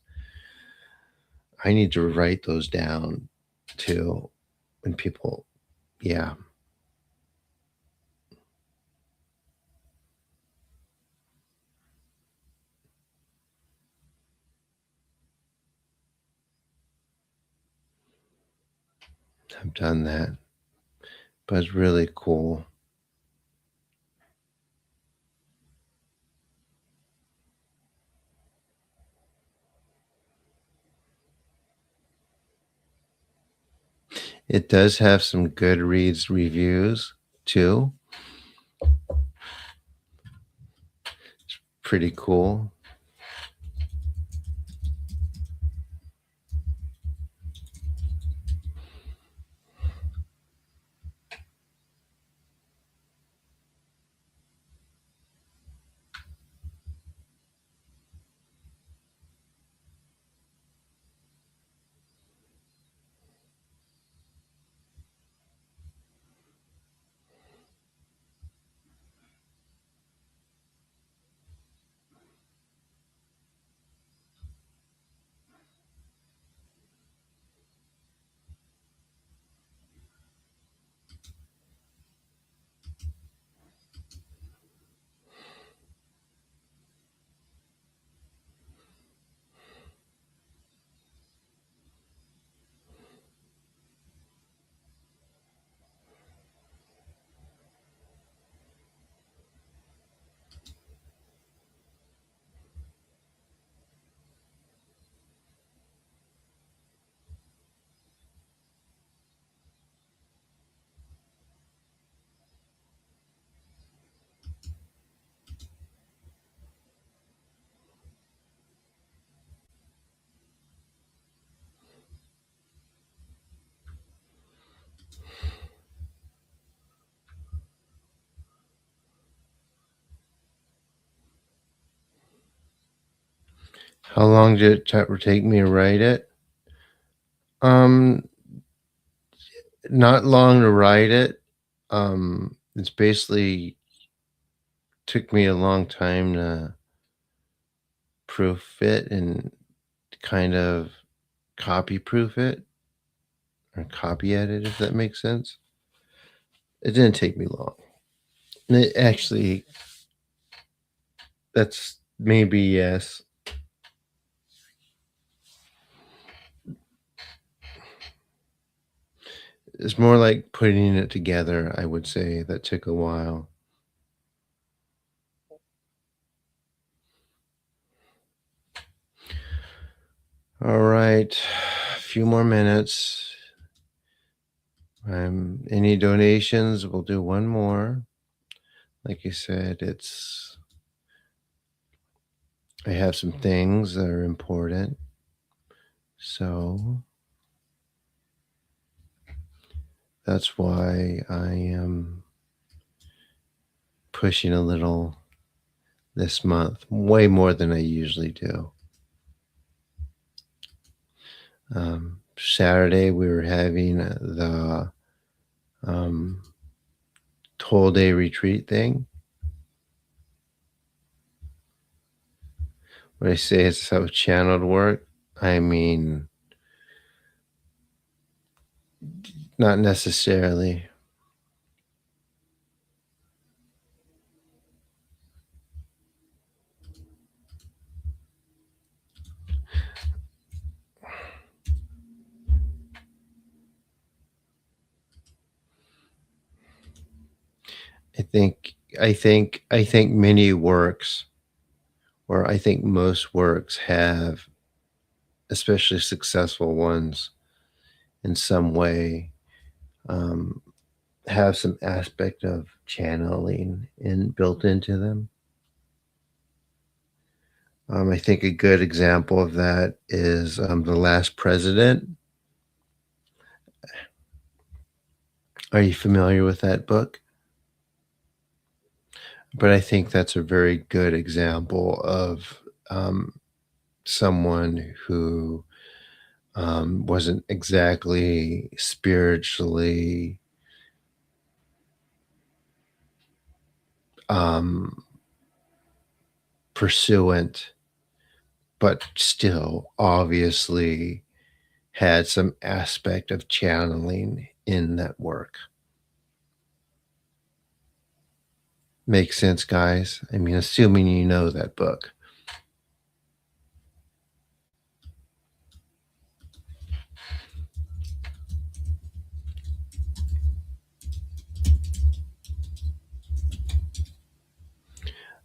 S1: I need to write those down too. When people, yeah, I've done that, but it's really cool. It does have some Goodreads reviews too. pretty cool. How long did it take me to write it? Um, Not long to write it. It's basically took me a long time to proof it and kind of copy proof it or copy edit, if that makes sense. It didn't take me long. And it actually, that's maybe yes. It's more like putting it together, I would say, that took a while. All right, a few more minutes. Any donations? We'll do one more. Like you said, I have some things that are important. So that's why I am pushing a little this month, way more than I usually do. Saturday, we were having the whole day retreat thing. When I say it's how channeled work, I mean, not necessarily. I think many works, or I think most works have, especially successful ones, in some way, um, have some aspect of channeling built into them. I think a good example of that is The Last President. Are you familiar with that book? But I think that's a very good example of someone who wasn't exactly spiritually um, pursuant, but still obviously had some aspect of channeling in that work. Makes sense, guys? I mean, assuming you know that book.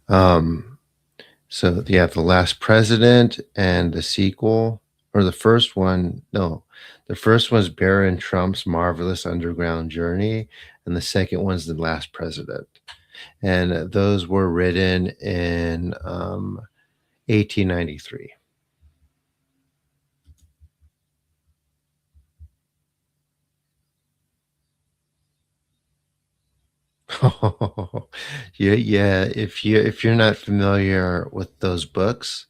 S1: Um, so you have The Last President and the sequel, or the first one. No, the first one's Barron Trump's Marvelous Underground Journey, and the second one's The Last President. and those were written in 1893. Yeah, yeah. If you're not familiar with those books,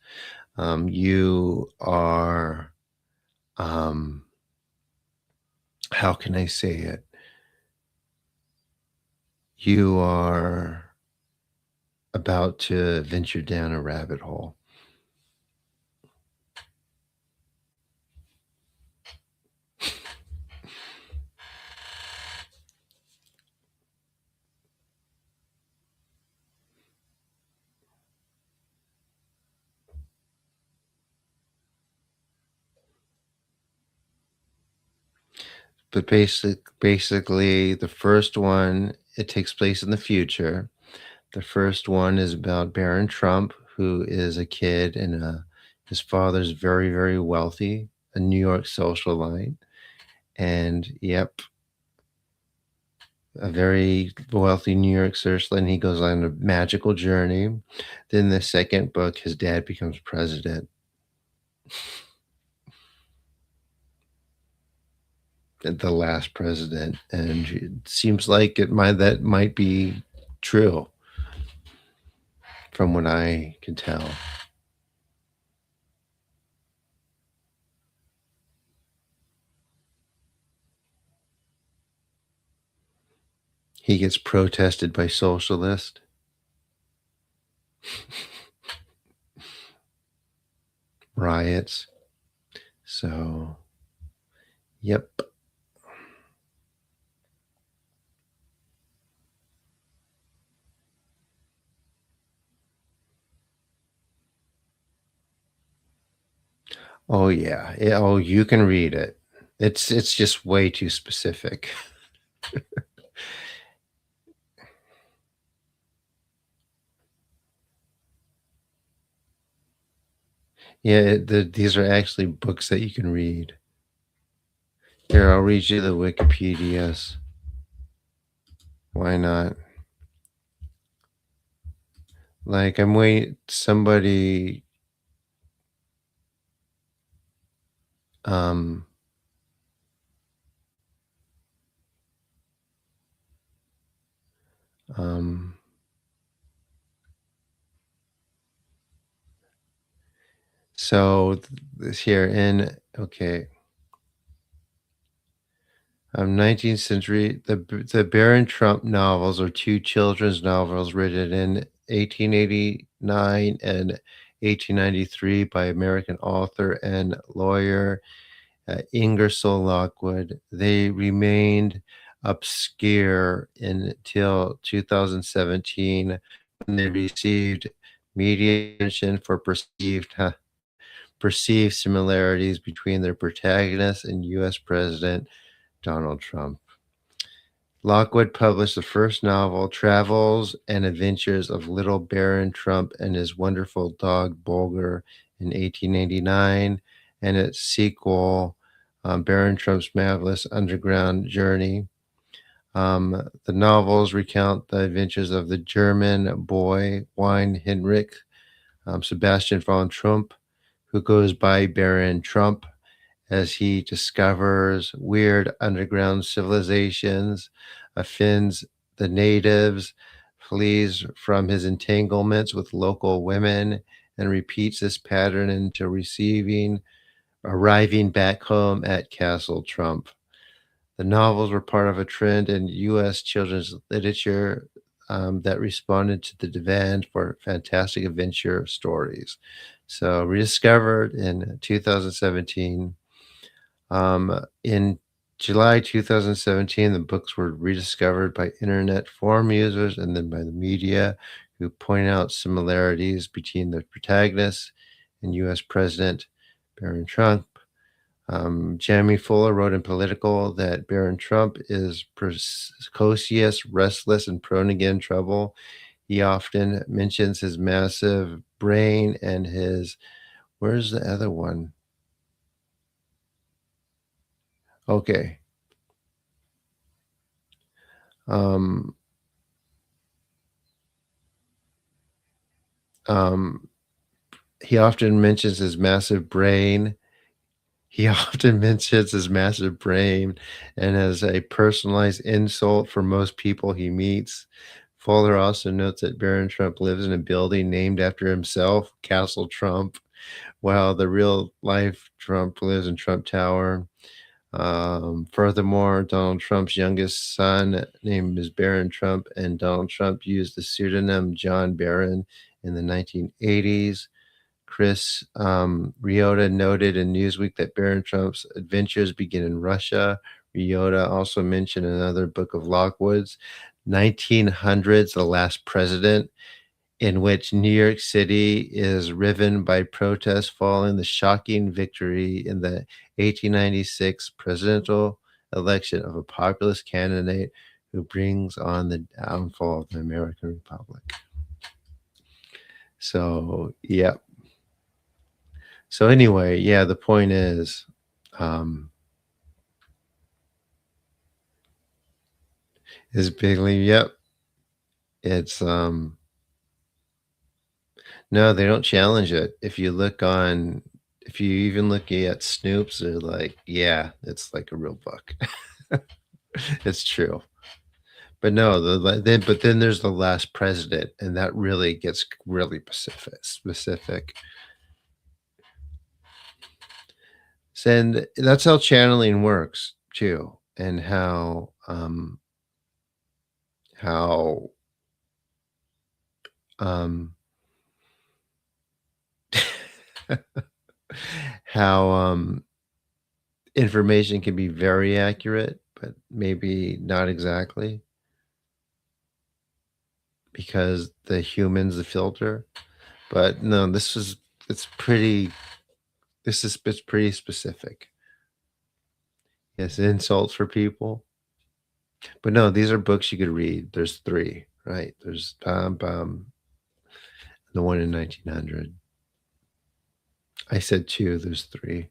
S1: you are um, how can I say it? You are about to venture down a rabbit hole. But basically, the first one, it takes place in the future. The first one is about Baron Trump, who is a kid and his father's very, very wealthy, a New York socialite. And yep, a very wealthy New York socialite. And he goes on a magical journey. Then the second book, his dad becomes president, the last president. And it seems like that might be true from what I can tell. He gets protested by socialists, riots. So, yep. Oh yeah. Oh, you can read it. It's just way too specific. Yeah, these are actually books that you can read. Here, I'll read you the Wikipedias. Why not? Like I'm waiting somebody um um so this here in okay, 19th century, the Baron Trump novels are two children's novels written in 1889 and 1893 by American author and lawyer Ingersoll Lockwood. They remained obscure until 2017 when they received media attention for perceived similarities between their protagonist and U.S. President Donald Trump. Lockwood published the first novel, Travels and Adventures of Little Baron Trump and His Wonderful Dog Bulger, in 1889, and its sequel, Baron Trump's Marvelous Underground Journey. The novels recount the adventures of the German boy, Heinrich Sebastian von Trump, who goes by Baron Trump, as he discovers weird underground civilizations, offends the natives, flees from his entanglements with local women, and repeats this pattern into arriving back home at Castle Trump. The novels were part of a trend in U.S. children's literature that responded to the demand for fantastic adventure stories. So, rediscovered in 2017. In July 2017, the books were rediscovered by internet forum users and then by the media, who point out similarities between the protagonist and U.S. President Baron Trump. Jeremy Fuller wrote in Political that Baron Trump is precocious, restless, and prone to get in trouble. He often mentions his massive brain and his, where's the other one? Okay. Um, Um, he often mentions his massive brain. He often mentions his massive brain and as a personalized insult for most people he meets. Fuller also notes that Barron Trump lives in a building named after himself, Castle Trump, while the real life Trump lives in Trump Tower. Furthermore, Donald Trump's youngest son, named is Barron Trump, and Donald Trump used the pseudonym John Barron in the 1980s. Chris Ryota noted in Newsweek that Barron Trump's adventures begin in Russia. Ryota also mentioned another book of Lockwood's 1900s, The Last President, in which New York City is riven by protests following the shocking victory in the 1896 presidential election of a populist candidate who brings on the downfall of the American Republic. So, yeah. So anyway, yeah, the point um, is Bigley. Yep, it's no, they don't challenge it. If you even look at Snoops, they're like, yeah, it's like a real book. It's true. But no, then there's the last president, and that really gets really specific. And that's how channeling works too, and how um how information can be very accurate, but maybe not exactly because the human's the filter. But no, it's pretty it's pretty specific. Yes, insults for people. But no, these are books you could read. There's three, right? There's the one in 1900. I said two, there's three.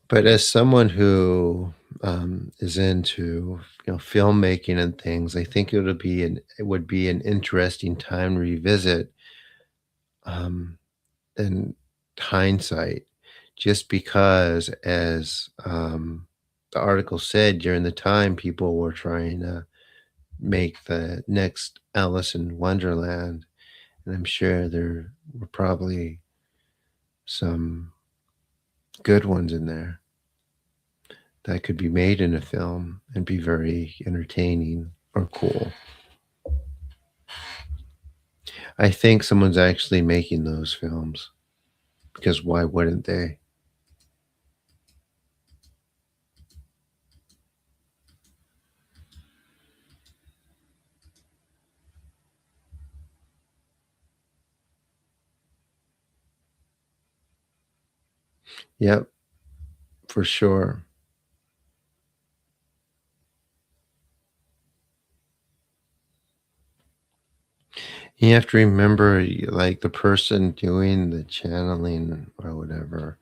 S1: But as someone who is into filmmaking and things, I think it would be an interesting time to revisit um, in hindsight, just because as the article said, during the time people were trying to make the next Alice in Wonderland, and I'm sure there were probably some good ones in there that could be made in a film and be very entertaining or cool. I think someone's actually making those films because why wouldn't they? Yep, for sure. You have to remember, like the person doing the channeling or whatever,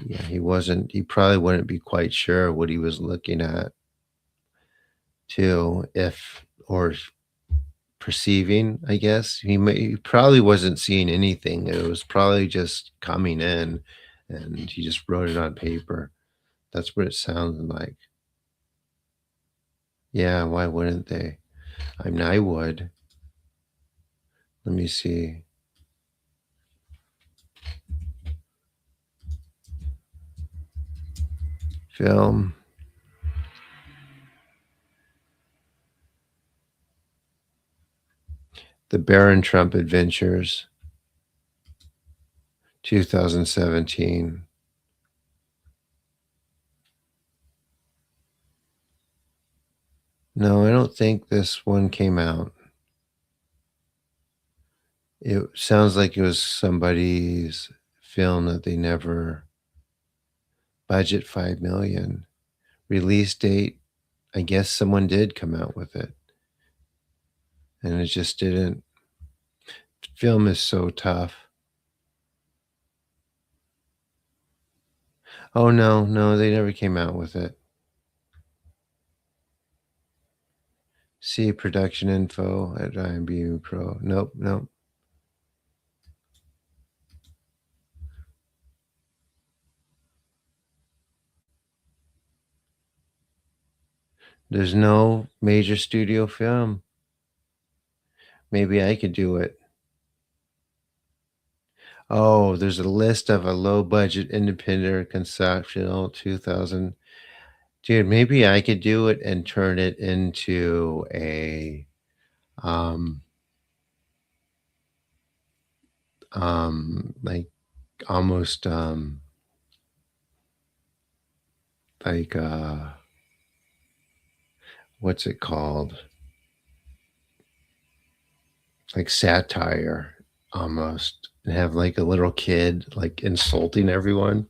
S1: yeah, he probably wouldn't be quite sure what he was looking at, too, if, or perceiving, I guess. He probably wasn't seeing anything. It was probably just coming in and he just wrote it on paper. That's what it sounded like. Yeah, why wouldn't they? I mean, I would. Let me see. Film, The Barron Trump Adventures, 2017. No, I don't think this one came out. It sounds like it was somebody's film that they never budget 5 million. Release date, I guess someone did come out with it and it just didn't. Film is so tough. Oh no, no, they never came out with it. See production info at IMBU Pro. Nope, nope. There's no major studio film. Maybe I could do it. Oh, there's a list of a low budget independent or conceptual 2000. Dude, maybe I could do it and turn it into a um like almost like what's it called? Like satire almost. And have like a little kid like insulting everyone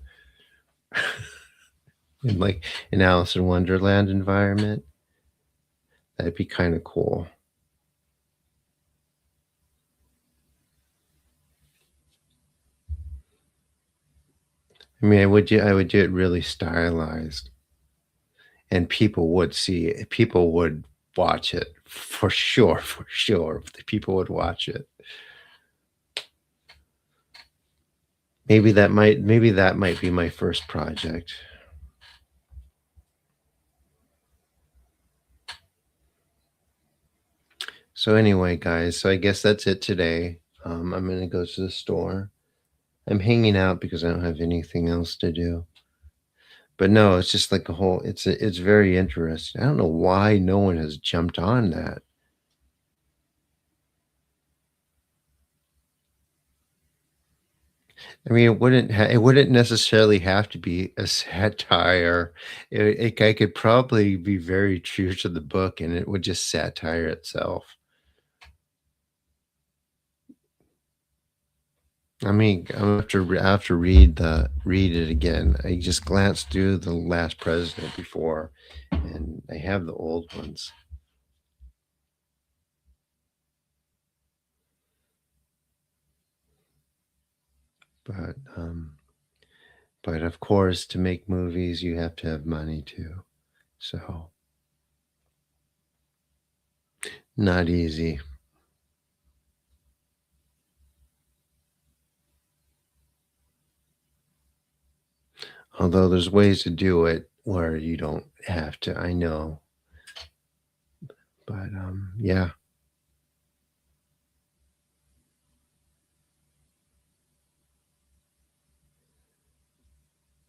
S1: in like an Alice in Wonderland environment. That'd be kind of cool. I mean, I would do it really stylized, and people would see it. People would watch it for sure, for sure. The people would watch it. Maybe that might be my first project. So anyway, guys, so I guess that's it today. I'm gonna go to the store. I'm hanging out because I don't have anything else to do. But no, it's just like a whole. It's very interesting. I don't know why no one has jumped on that. I mean, it wouldn't necessarily have to be a satire. I could probably be very true to the book, and it would just satire itself. I mean, I have to read it again. I just glanced through the last president before, and I have the old ones. But but of course, to make movies, you have to have money too. So not easy. Although there's ways to do it where you don't have to. I know, but yeah.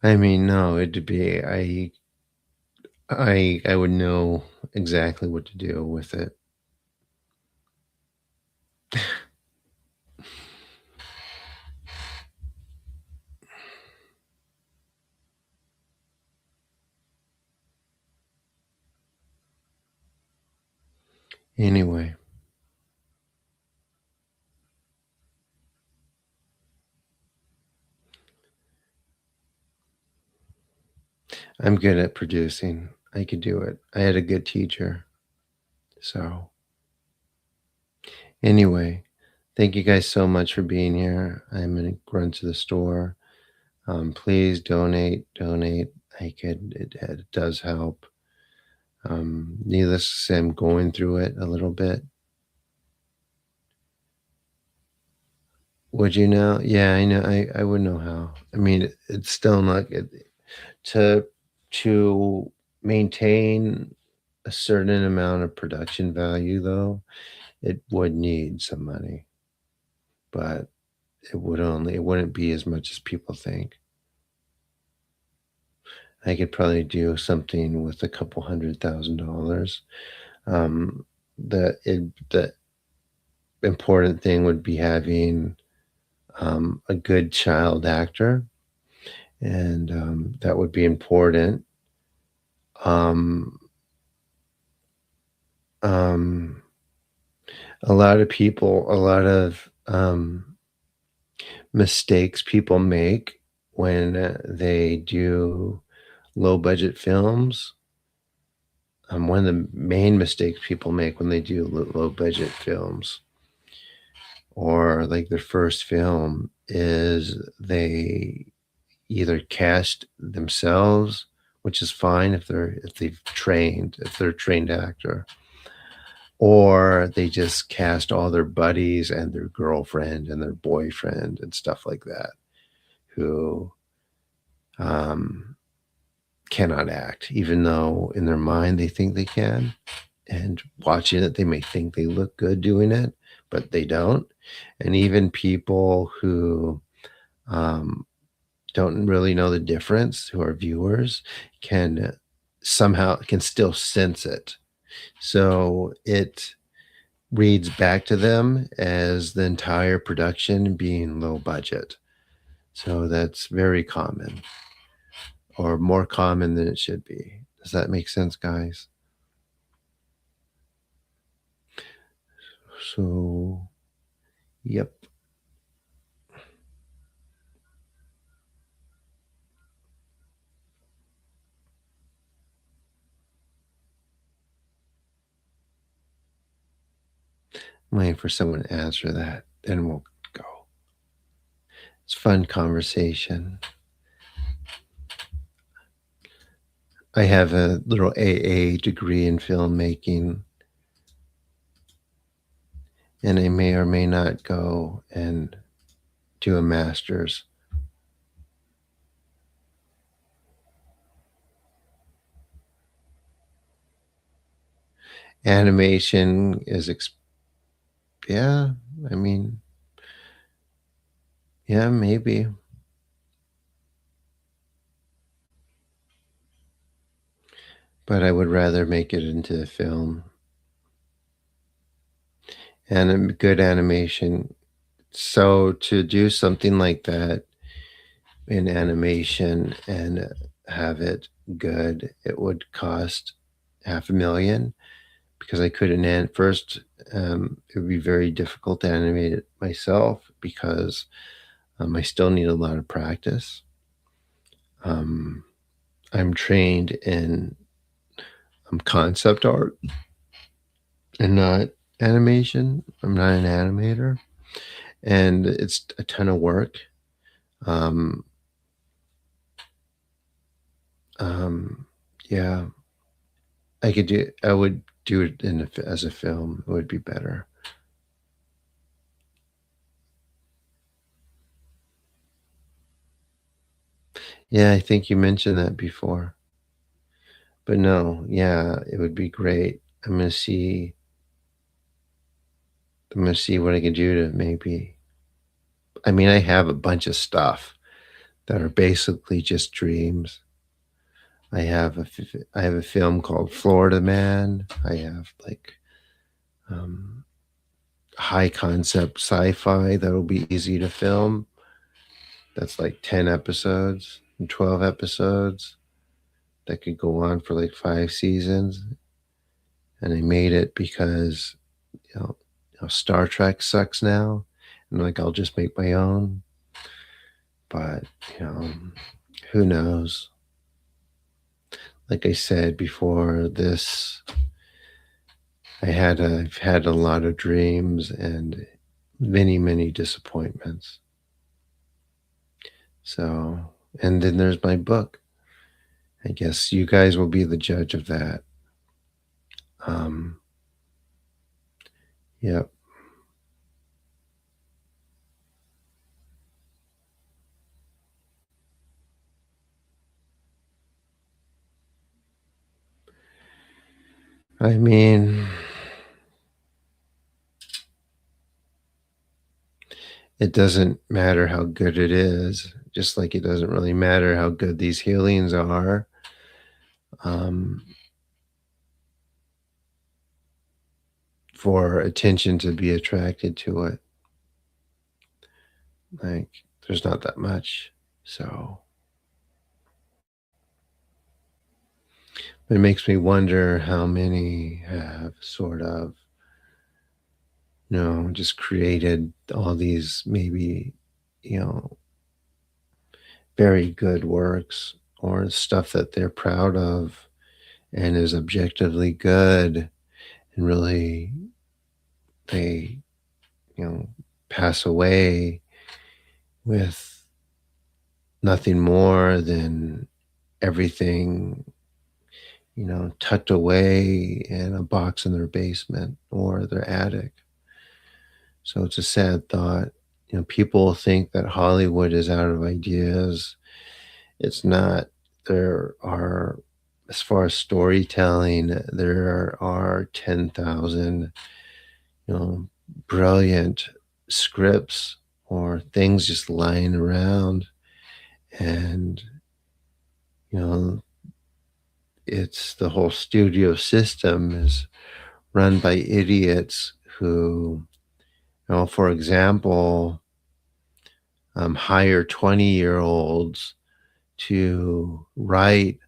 S1: I mean, no, it'd be I would know exactly what to do with it. Anyway, I'm good at producing. I could do it. I had a good teacher. So anyway, thank you guys so much for being here. I'm gonna run to the store. Please donate, donate. It does help. Needless to say, I'm going through it a little bit. Would you know? Yeah, I know. I would know how. I mean, it's still not good to to maintain a certain amount of production value, though. It would need some money, but it wouldn't be as much as people think. I could probably do something with a couple $100,000. The important thing would be having a good child actor, and that would be important. Um, um, a lot of people, a lot of mistakes people make when they do low budget films. One of the main mistakes people make when they do low budget films or like their first film is they either cast themselves, which is fine if they're trained actor, or they just cast all their buddies and their girlfriend and their boyfriend and stuff like that who um, cannot act, even though in their mind they think they can. And watching it, they may think they look good doing it, but they don't. And even people who um, don't really know the difference, who are viewers, can somehow can still sense it. So it reads back to them as the entire production being low budget. So that's very common, or more common than it should be. Does that make sense, guys? So, yep. I'm waiting for someone to answer that, then we'll go. It's fun conversation. I have a little AA degree in filmmaking, and I may or may not go and do a master's. Animation is, yeah, I mean, yeah, maybe, but I would rather make it into a film and a good animation. So to do something like that in animation and have it good, it would cost 500,000 because I couldn't first. It would be very difficult to animate it myself because I still need a lot of practice. Um, I'm trained in concept art and not animation. I'm not an animator, and it's a ton of work. Um, yeah, I could do. I would do it as a film. It would be better. Yeah, I think you mentioned that before. But no, yeah, it would be great. I'm gonna see. I'm gonna see what I can do to maybe. I mean, I have a bunch of stuff that are basically just dreams. I have a film called Florida Man. I have like um, high concept sci-fi that'll be easy to film. That's like 10 episodes and 12 episodes that could go on for like 5 seasons. And I made it because Star Trek sucks now, and like I'll just make my own. But you know, who knows? Like I said before, I've had a lot of dreams and many disappointments. So, and then there's my book. I guess you guys will be the judge of that. Um, yep. I mean, it doesn't matter how good it is, just like it doesn't really matter how good these healings are. Um, for attention to be attracted to it. Like, there's not that much. So it makes me wonder how many have sort of, just created all these maybe, you know, very good works or stuff that they're proud of and is objectively good, and really they, you know, pass away with nothing more than everything tucked away in a box in their basement or their attic. So it's a sad thought. People think that Hollywood is out of ideas. It's not. There are, as far as storytelling, there are 10,000, you know, brilliant scripts or things just lying around. And, you know, it's the whole studio system is run by idiots who, for example, hire 20-year-olds to write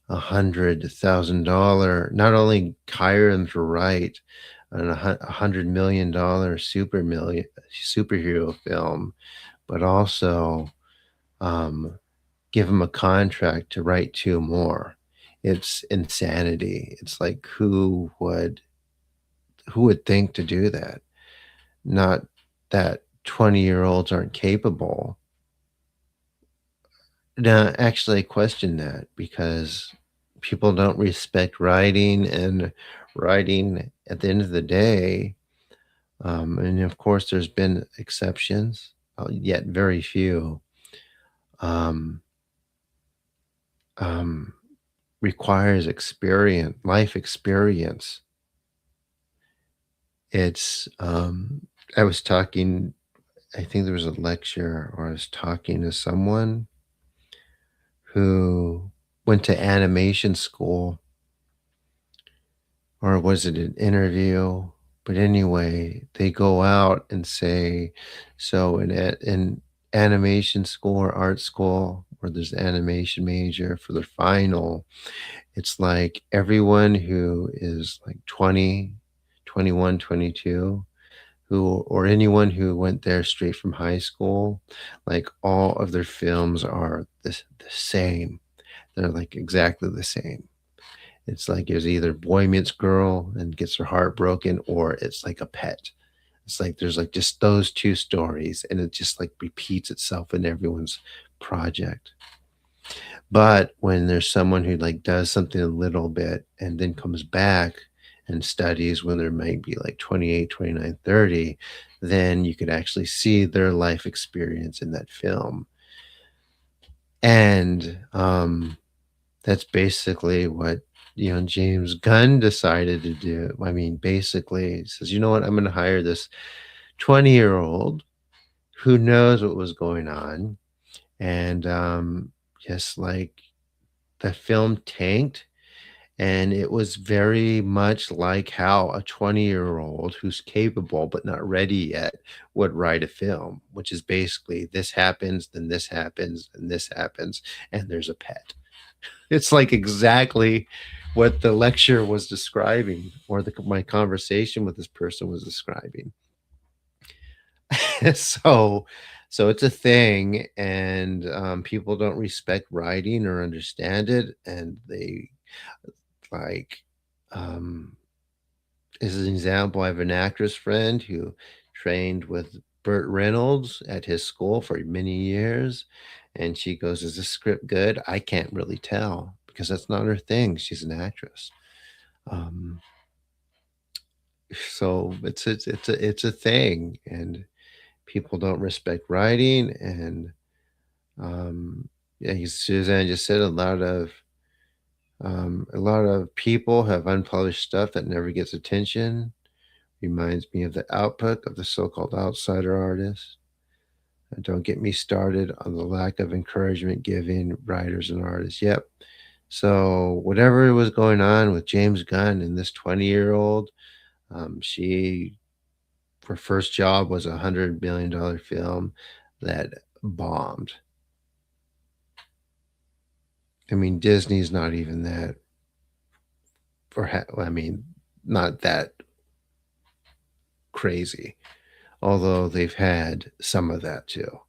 S1: $100,000, not only hire them to write $100 million superhero film, but also um, give them a contract to write two more. It's insanity. It's like who would think to do that? Not that 20-year-olds aren't capable. No, actually, I question that because people don't respect writing, and writing at the end of the day, and of course, there's been exceptions, yet very few, um, um, requires life experience. It's, I was talking, I think there was a lecture, or I was talking to someone who went to animation school, or was it an interview? But anyway, they go out and say, so in animation school or art school, where there's an animation major for their final, it's like everyone who is like 20, 21, 22, or anyone who went there straight from high school, like all of their films are the same. They're like exactly the same. It's like it's either boy meets girl and gets her heart broken, or it's like a pet. It's like there's like just those two stories, and it just like repeats itself in everyone's project. But when there's someone who like does something a little bit and then comes back and studies when there might be like 28, 29, 30, then you could actually see their life experience in that film. And that's basically what, James Gunn decided to do. I mean, basically, he says, "You know what? I'm gonna hire this 20-year-old who knows what was going on." And, just like the film tanked, and it was very much like how a 20-year-old who's capable but not ready yet would write a film, which is basically this happens, then this happens, and this happens, and there's a pet. It's like exactly what the lecture was describing, or my conversation with this person was describing. So so it's a thing, and, people don't respect writing or understand it, and they, like, um as an example, I have an actress friend who trained with Burt Reynolds at his school for many years, and she goes, "Is this script good?" I can't really tell because that's not her thing. She's an actress. Um, so it's a thing, and people don't respect writing, and yeah, Suzanne just said a lot of people have unpublished stuff that never gets attention. Reminds me of the output of the so-called outsider artist. And don't get me started on the lack of encouragement giving writers and artists. Yep. So whatever was going on with James Gunn and this 20-year-old, she her first job was $100 million film that bombed. I mean, Disney's not even that, I mean, not that crazy. Although they've had some of that too.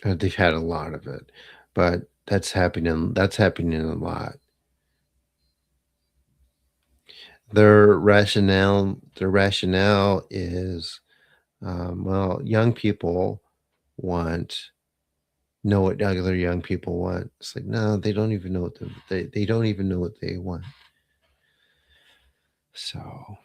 S1: They've had a lot of it, but that's happening a lot. Their rationale is, well, young people want know what other young people want. It's like, no, they don't even know what they don't even know what they want. So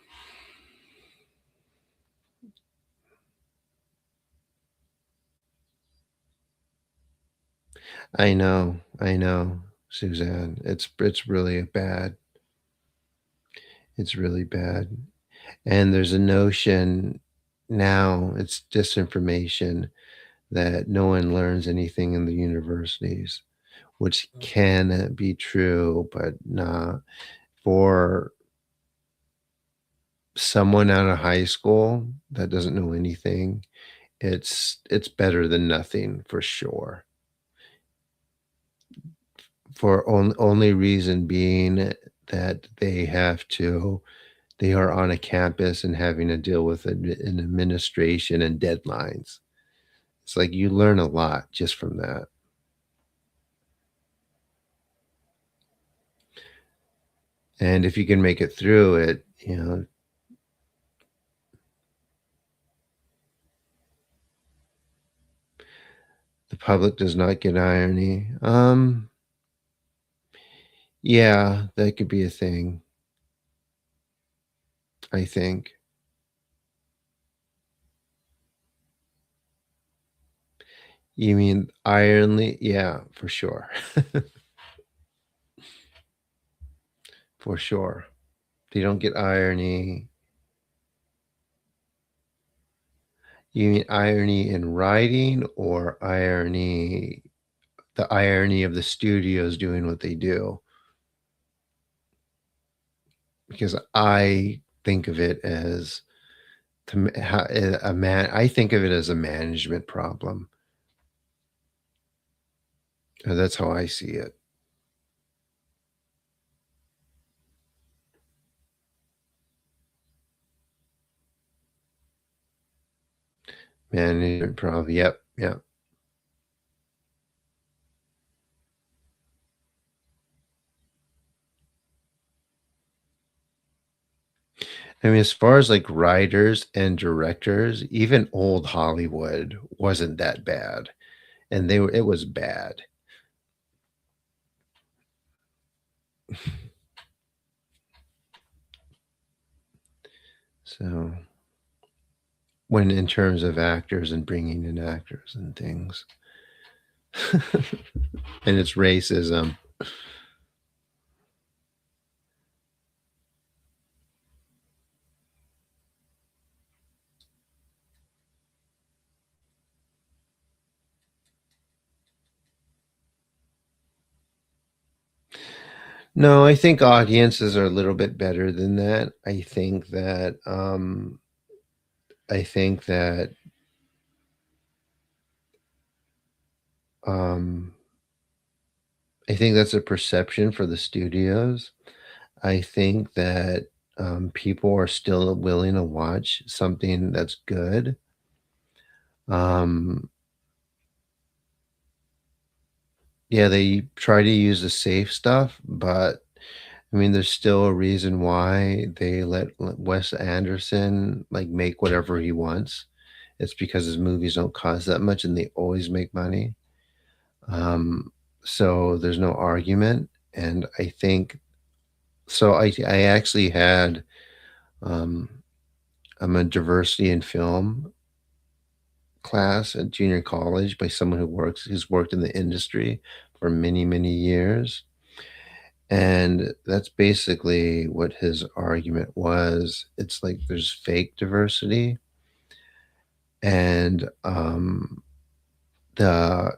S1: I know, Suzanne. It's really bad. It's really bad. And there's a notion now, it's disinformation that no one learns anything in the universities, which can be true, but not for someone out of high school that doesn't know anything. It's better than nothing for sure. For only reason being that they are on a campus and having to deal with an administration and deadlines. It's like you learn a lot just from that. And if you can make it through it, the public does not get irony. Yeah, that could be a thing, I think. You mean irony? Yeah, for sure. For sure. They don't get irony. You mean irony in writing or irony, the irony of the studios doing what they do? Because I think of it as a man. I think of it as a management problem. That's how I see it. Management problem. Yep. Yep. I mean, as far as like writers and directors, even old Hollywood wasn't that bad, and it was bad. So when in terms of actors and bringing in actors and things, and it's racism. No, I think audiences are a little bit better than that. I think that um I think that's a perception for the studios. I think that people are still willing to watch something that's good. Um, yeah, they try to use the safe stuff, but I mean, there's still a reason why they let Wes Anderson like make whatever he wants. It's because his movies don't cost that much and they always make money. Um, so there's no argument. And I think so. I actually had um, I'm a diversity in film class at junior college by someone who's worked in the industry for many, many years. And that's basically what his argument was. It's like there's fake diversity and the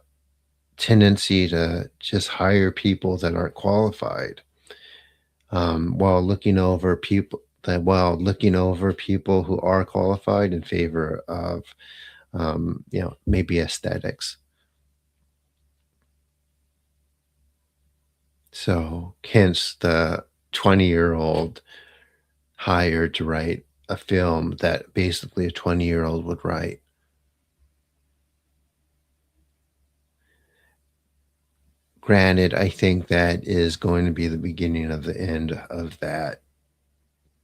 S1: tendency to just hire people that aren't qualified while looking over people who are qualified in favor of maybe aesthetics. So, hence the 20-year-old hired to write a film that basically a 20-year-old would write. Granted, I think that is going to be the beginning of the end of that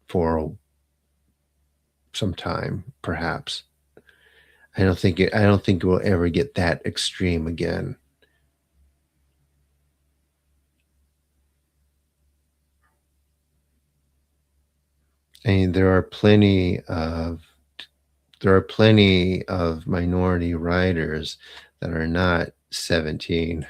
S1: for some time, perhaps. I don't think it will ever get that extreme again. I mean, there are plenty of minority writers that are not 17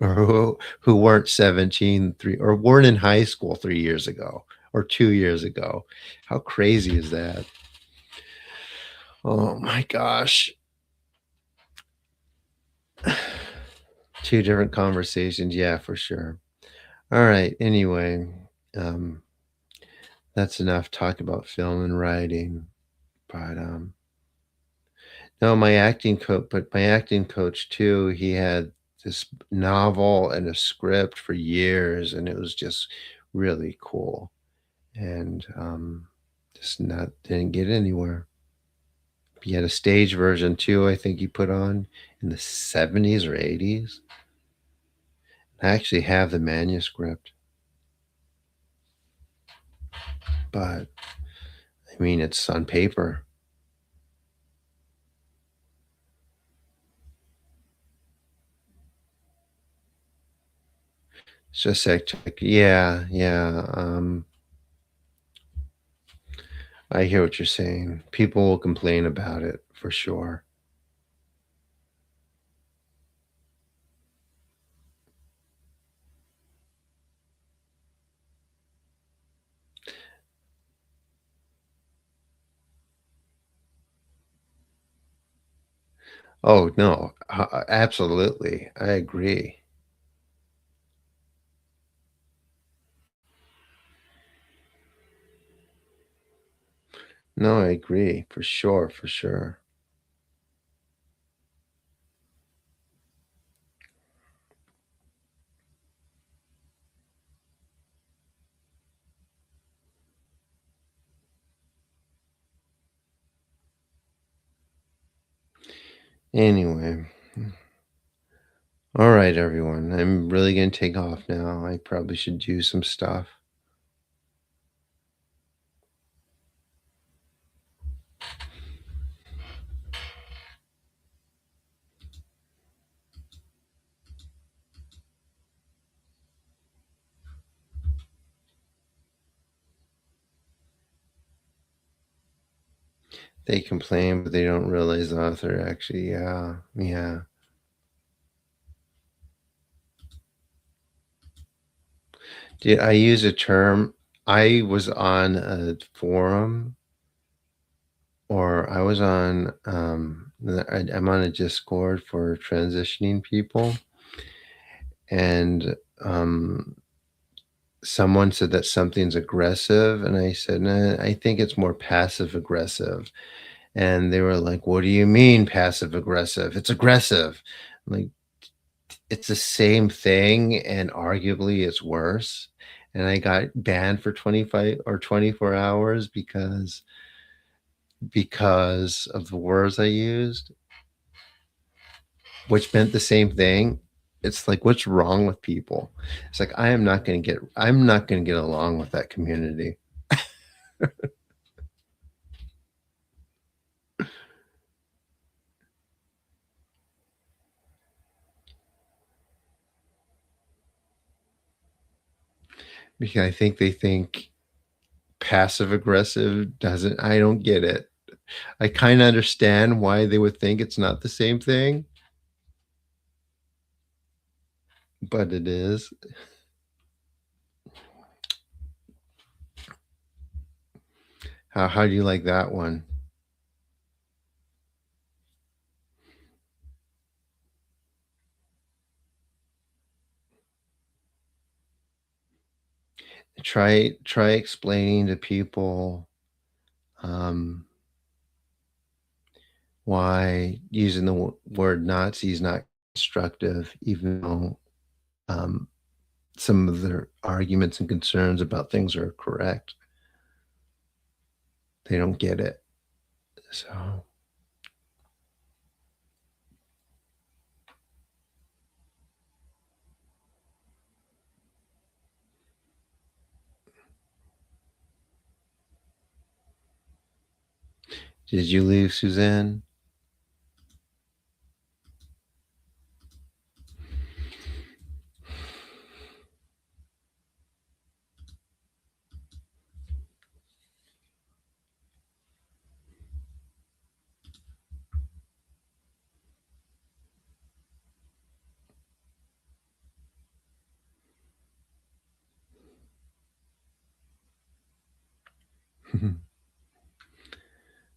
S1: or who weren't 17 3 or weren't in high school 3 years ago or 2 years ago. How crazy is that? Oh my gosh. 2 different conversations, yeah, for sure. Alright, anyway, um, that's enough talk about film and writing, but, no, my acting coach too, he had this novel and a script for years, and it was just really cool, and, just not didn't get anywhere. He had a stage version too, I think he put on in the '70s or '80s. I actually have the manuscript, but, I mean, it's on paper. It's just hectic. Yeah, yeah, I hear what you're saying. People will complain about it for sure. Oh, no, absolutely, I agree. No, I agree, for sure, for sure. Anyway, alright, everyone, I'm really gonna take off now. I probably should do some stuff. They complain, but they don't realize the author actually, yeah, yeah. Did I use a term? I was on a forum, or I was on, I'm on a Discord for transitioning people, and, someone said that something's aggressive, and I said, "Nah, I think it's more passive aggressive." And they were like, "What do you mean passive aggressive? It's aggressive." I'm like, it's the same thing, and arguably it's worse. And I got banned for 25 or 24 hours because of the words I used, which meant the same thing. It's like, what's wrong with people? It's like, I'm not gonna get along with that community. Because I think they think passive aggressive doesn't I don't get it. I kinda understand why they would think it's not the same thing, but it is. How do you like that one? Try explaining to people, um, why using the word Nazi is not constructive, even though, um, some of their arguments and concerns about things are correct. They don't get it. So, did you leave, Suzanne?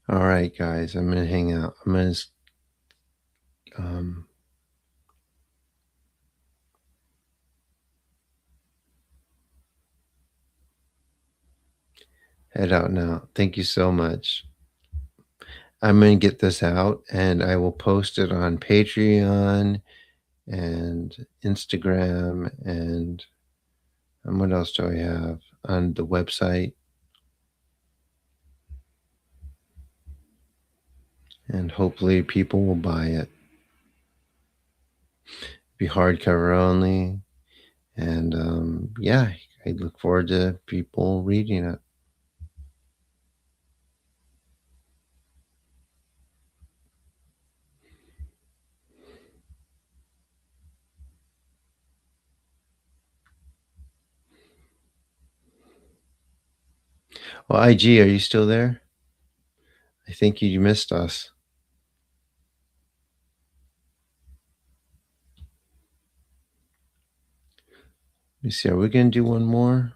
S1: All right, guys, I'm gonna hang out. I'm gonna um, head out now. Thank you so much. I'm gonna get this out, and I will post it on Patreon and Instagram, and what else do I have on the website? And hopefully, people will buy it. Be hardcover only, and yeah, I look forward to people reading it. Well, IG, are you still there? I think you missed us. Let me see. Are we gonna do one more?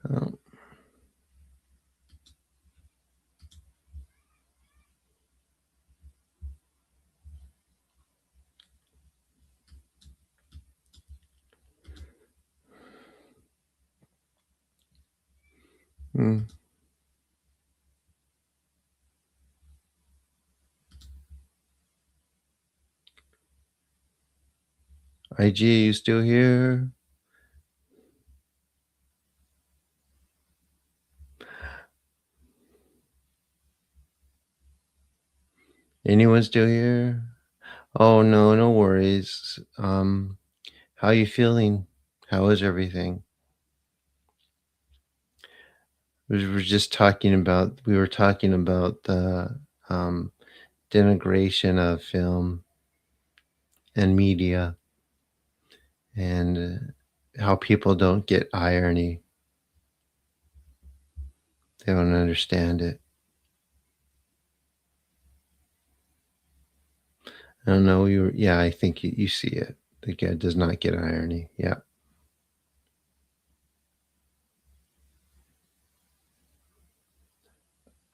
S1: Oh, hmm. IG, are you still here? Anyone still here? Oh no, no worries. How you feeling? How is everything? We were talking about the denigration of film and media, and how people don't get irony. They don't understand it. I don't know. Yeah, I think you see it. The guy does not get irony. Yeah.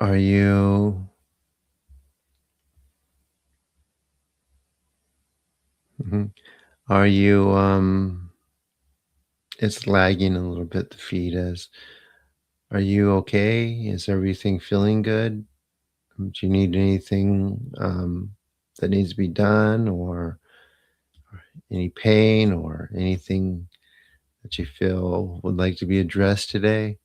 S1: Are you, mhm. Are you, it's lagging a little bit, the feed is. Are you okay? Is everything feeling good? Do you need anything, that needs to be done, or any pain or anything that you feel would like to be addressed today?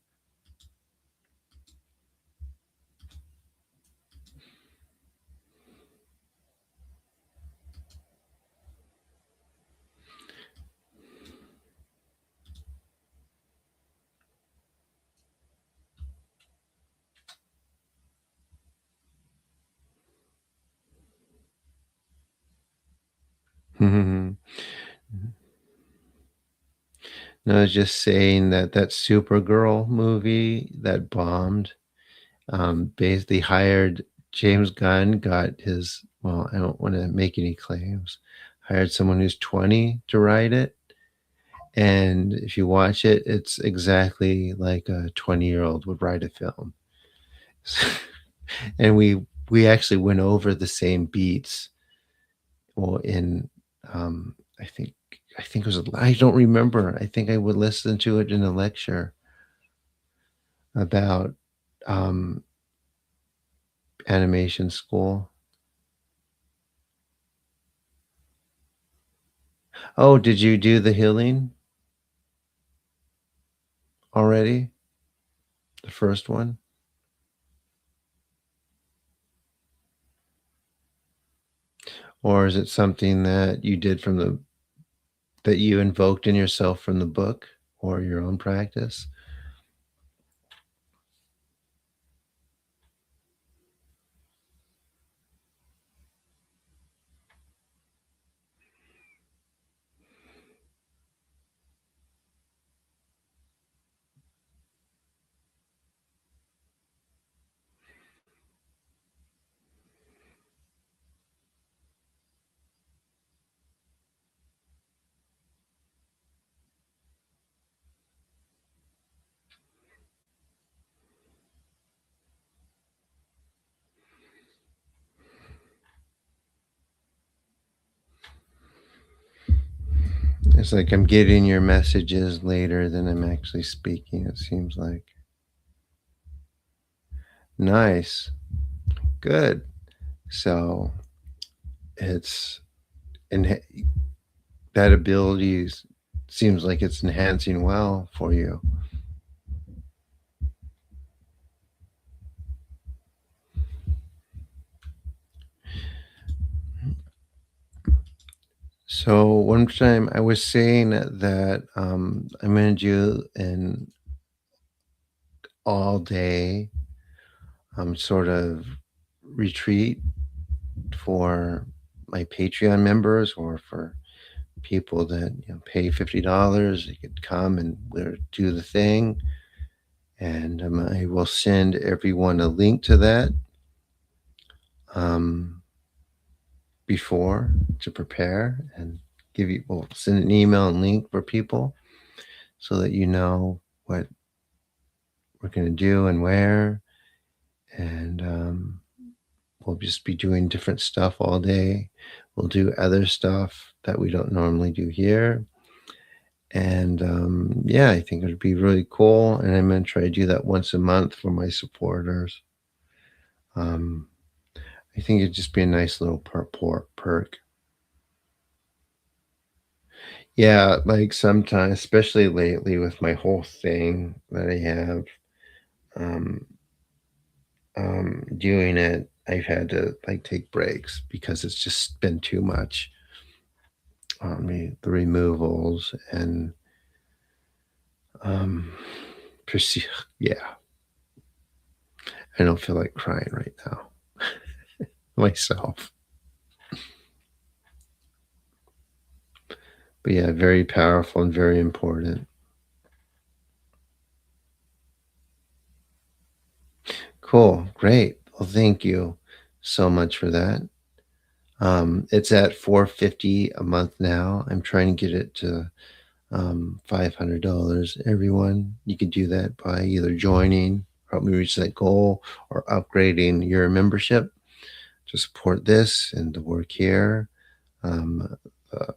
S1: No, I was just saying that that Supergirl movie that bombed, basically hired James Gunn, got his, well, I don't want to make any claims, hired someone who's 20 to write it. And if you watch it, it's exactly like a 20-year-old would write a film. And we actually went over the same beats. Well, in um, I think I think it was I don't remember. I think I would listen to it in a lecture about um, animation school. Oh, did you do the healing already? The first one? Or is it something that you did from the that you invoked in yourself from the book or your own practice? It's like I'm getting your messages later than I'm actually speaking, it seems like. Nice. Good. So it's and that seems like it's enhancing well for you. So one time I was saying that I'm going to do an all day sort of retreat for my Patreon members or for people that pay $50. They could come and we'll do the thing, and I will send everyone a link to that um, before to prepare and we'll send an email and link for people so that you know what we're going to do and where, and we'll just be doing different stuff all day. We'll do other stuff that we don't normally do here. And yeah, I think it would be really cool. And I'm going to try to do that once a month for my supporters. Um, I think it'd just be a nice little perk. Yeah, like sometimes, especially lately with my whole thing that I have, um, doing it, I've had to like take breaks because it's just been too much on me. The removals and um, pursue. Yeah, I don't feel like crying right now myself. But yeah, very powerful and very important. Cool. Great. Well, thank you so much for that. It's at 450 a month now. I'm trying to get it to $500. Everyone, you can do that by either joining, help me reach that goal, or upgrading your membership to support this and the work here. Um, uh,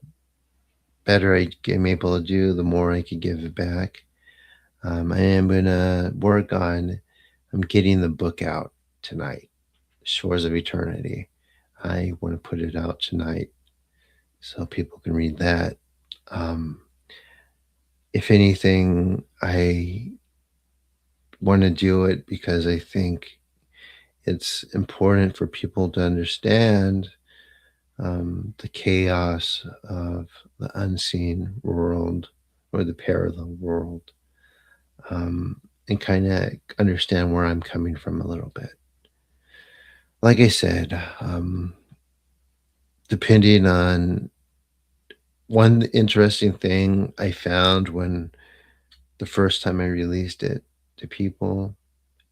S1: better I am able to do, the more I can give it back. I am going to work on I'm getting the book out tonight, Shores of Eternity. I want to put it out tonight so people can read that. Um, if anything, I want to do it because I think it's important for people to understand the chaos of the unseen world or the parallel world, and kind of understand where I'm coming from a little bit. Like I said, depending on one interesting thing I found when the first time I released it to people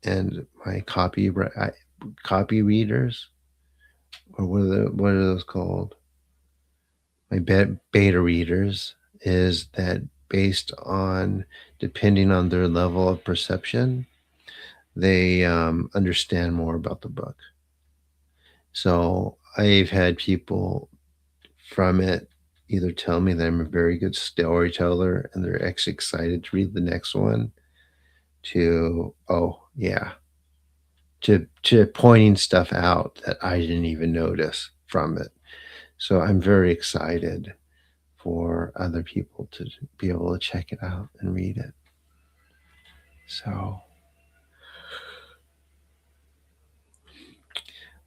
S1: and my copy readers, or what are those called? My beta readers, is that based on depending on their level of perception, they understand more about the book. So I've had people from it either tell me that I'm a very good storyteller and they're actually excited to read the next one, to oh yeah, to pointing stuff out that I didn't even notice from it. So I'm very excited for other people to be able to check it out and read it. So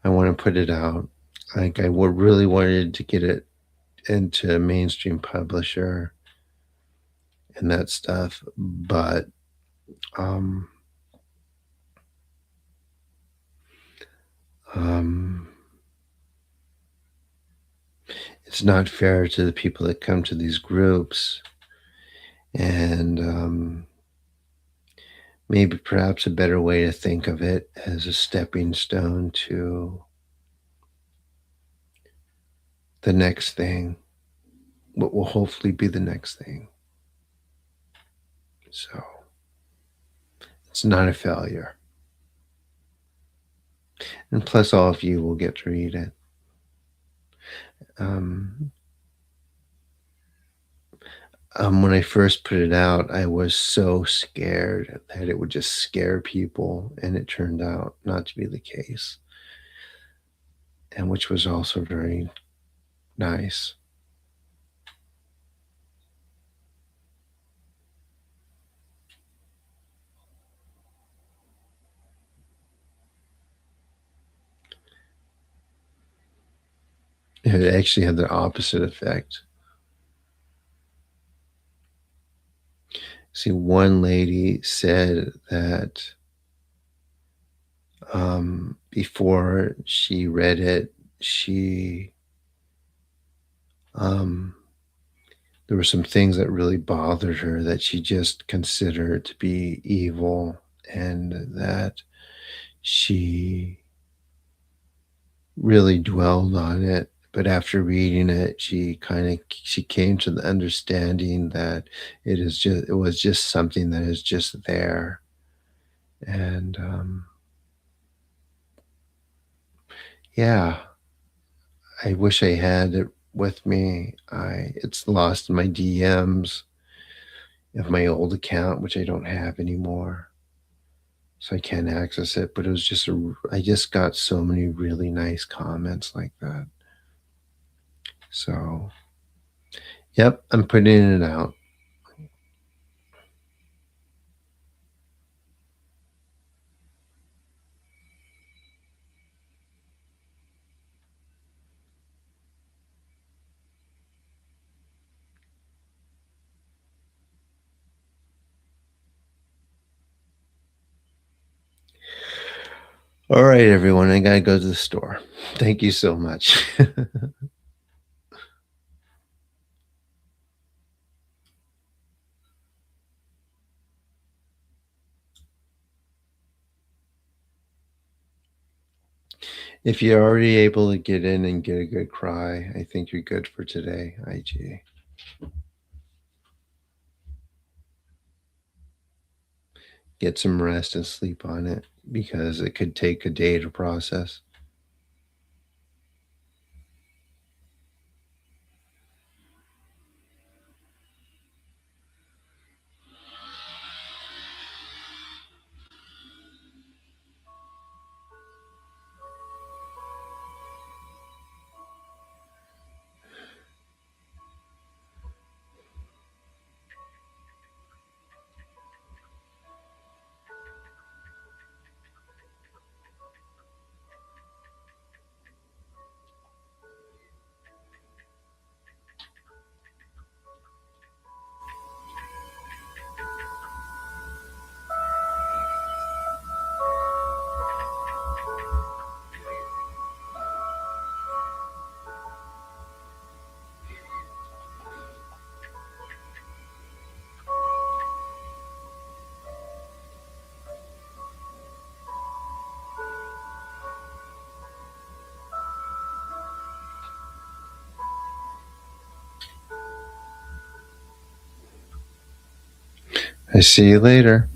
S1: I want to put it out. Like I would really wanted to get it into a mainstream publisher and that stuff, but um, um, it's not fair to the people that come to these groups, and maybe perhaps a better way to think of it as a stepping stone to the next thing, what will hopefully be the next thing. So it's not a failure. And plus, all of you will get to read it. Um, when I first put it out, I was so scared that it would just scare people, and it turned out not to be the case, and which was also very nice. It actually had the opposite effect. See, one lady said that before she read it, she um, there were some things that really bothered her that she just considered to be evil, and that she really dwelled on it. But after reading it, she came to the understanding that it was just something that is just there. And yeah, I wish I had it with me. I It's lost in my DMs of my old account, which I don't have anymore, so I can't access it. But it was I just got so many really nice comments like that. So, yep, I'm putting it out. All right, everyone, I gotta go to the store. Thank you so much. If you're already able to get in and get a good cry, I think you're good for today, IG. Get some rest and sleep on it because it could take a day to process. I see you later.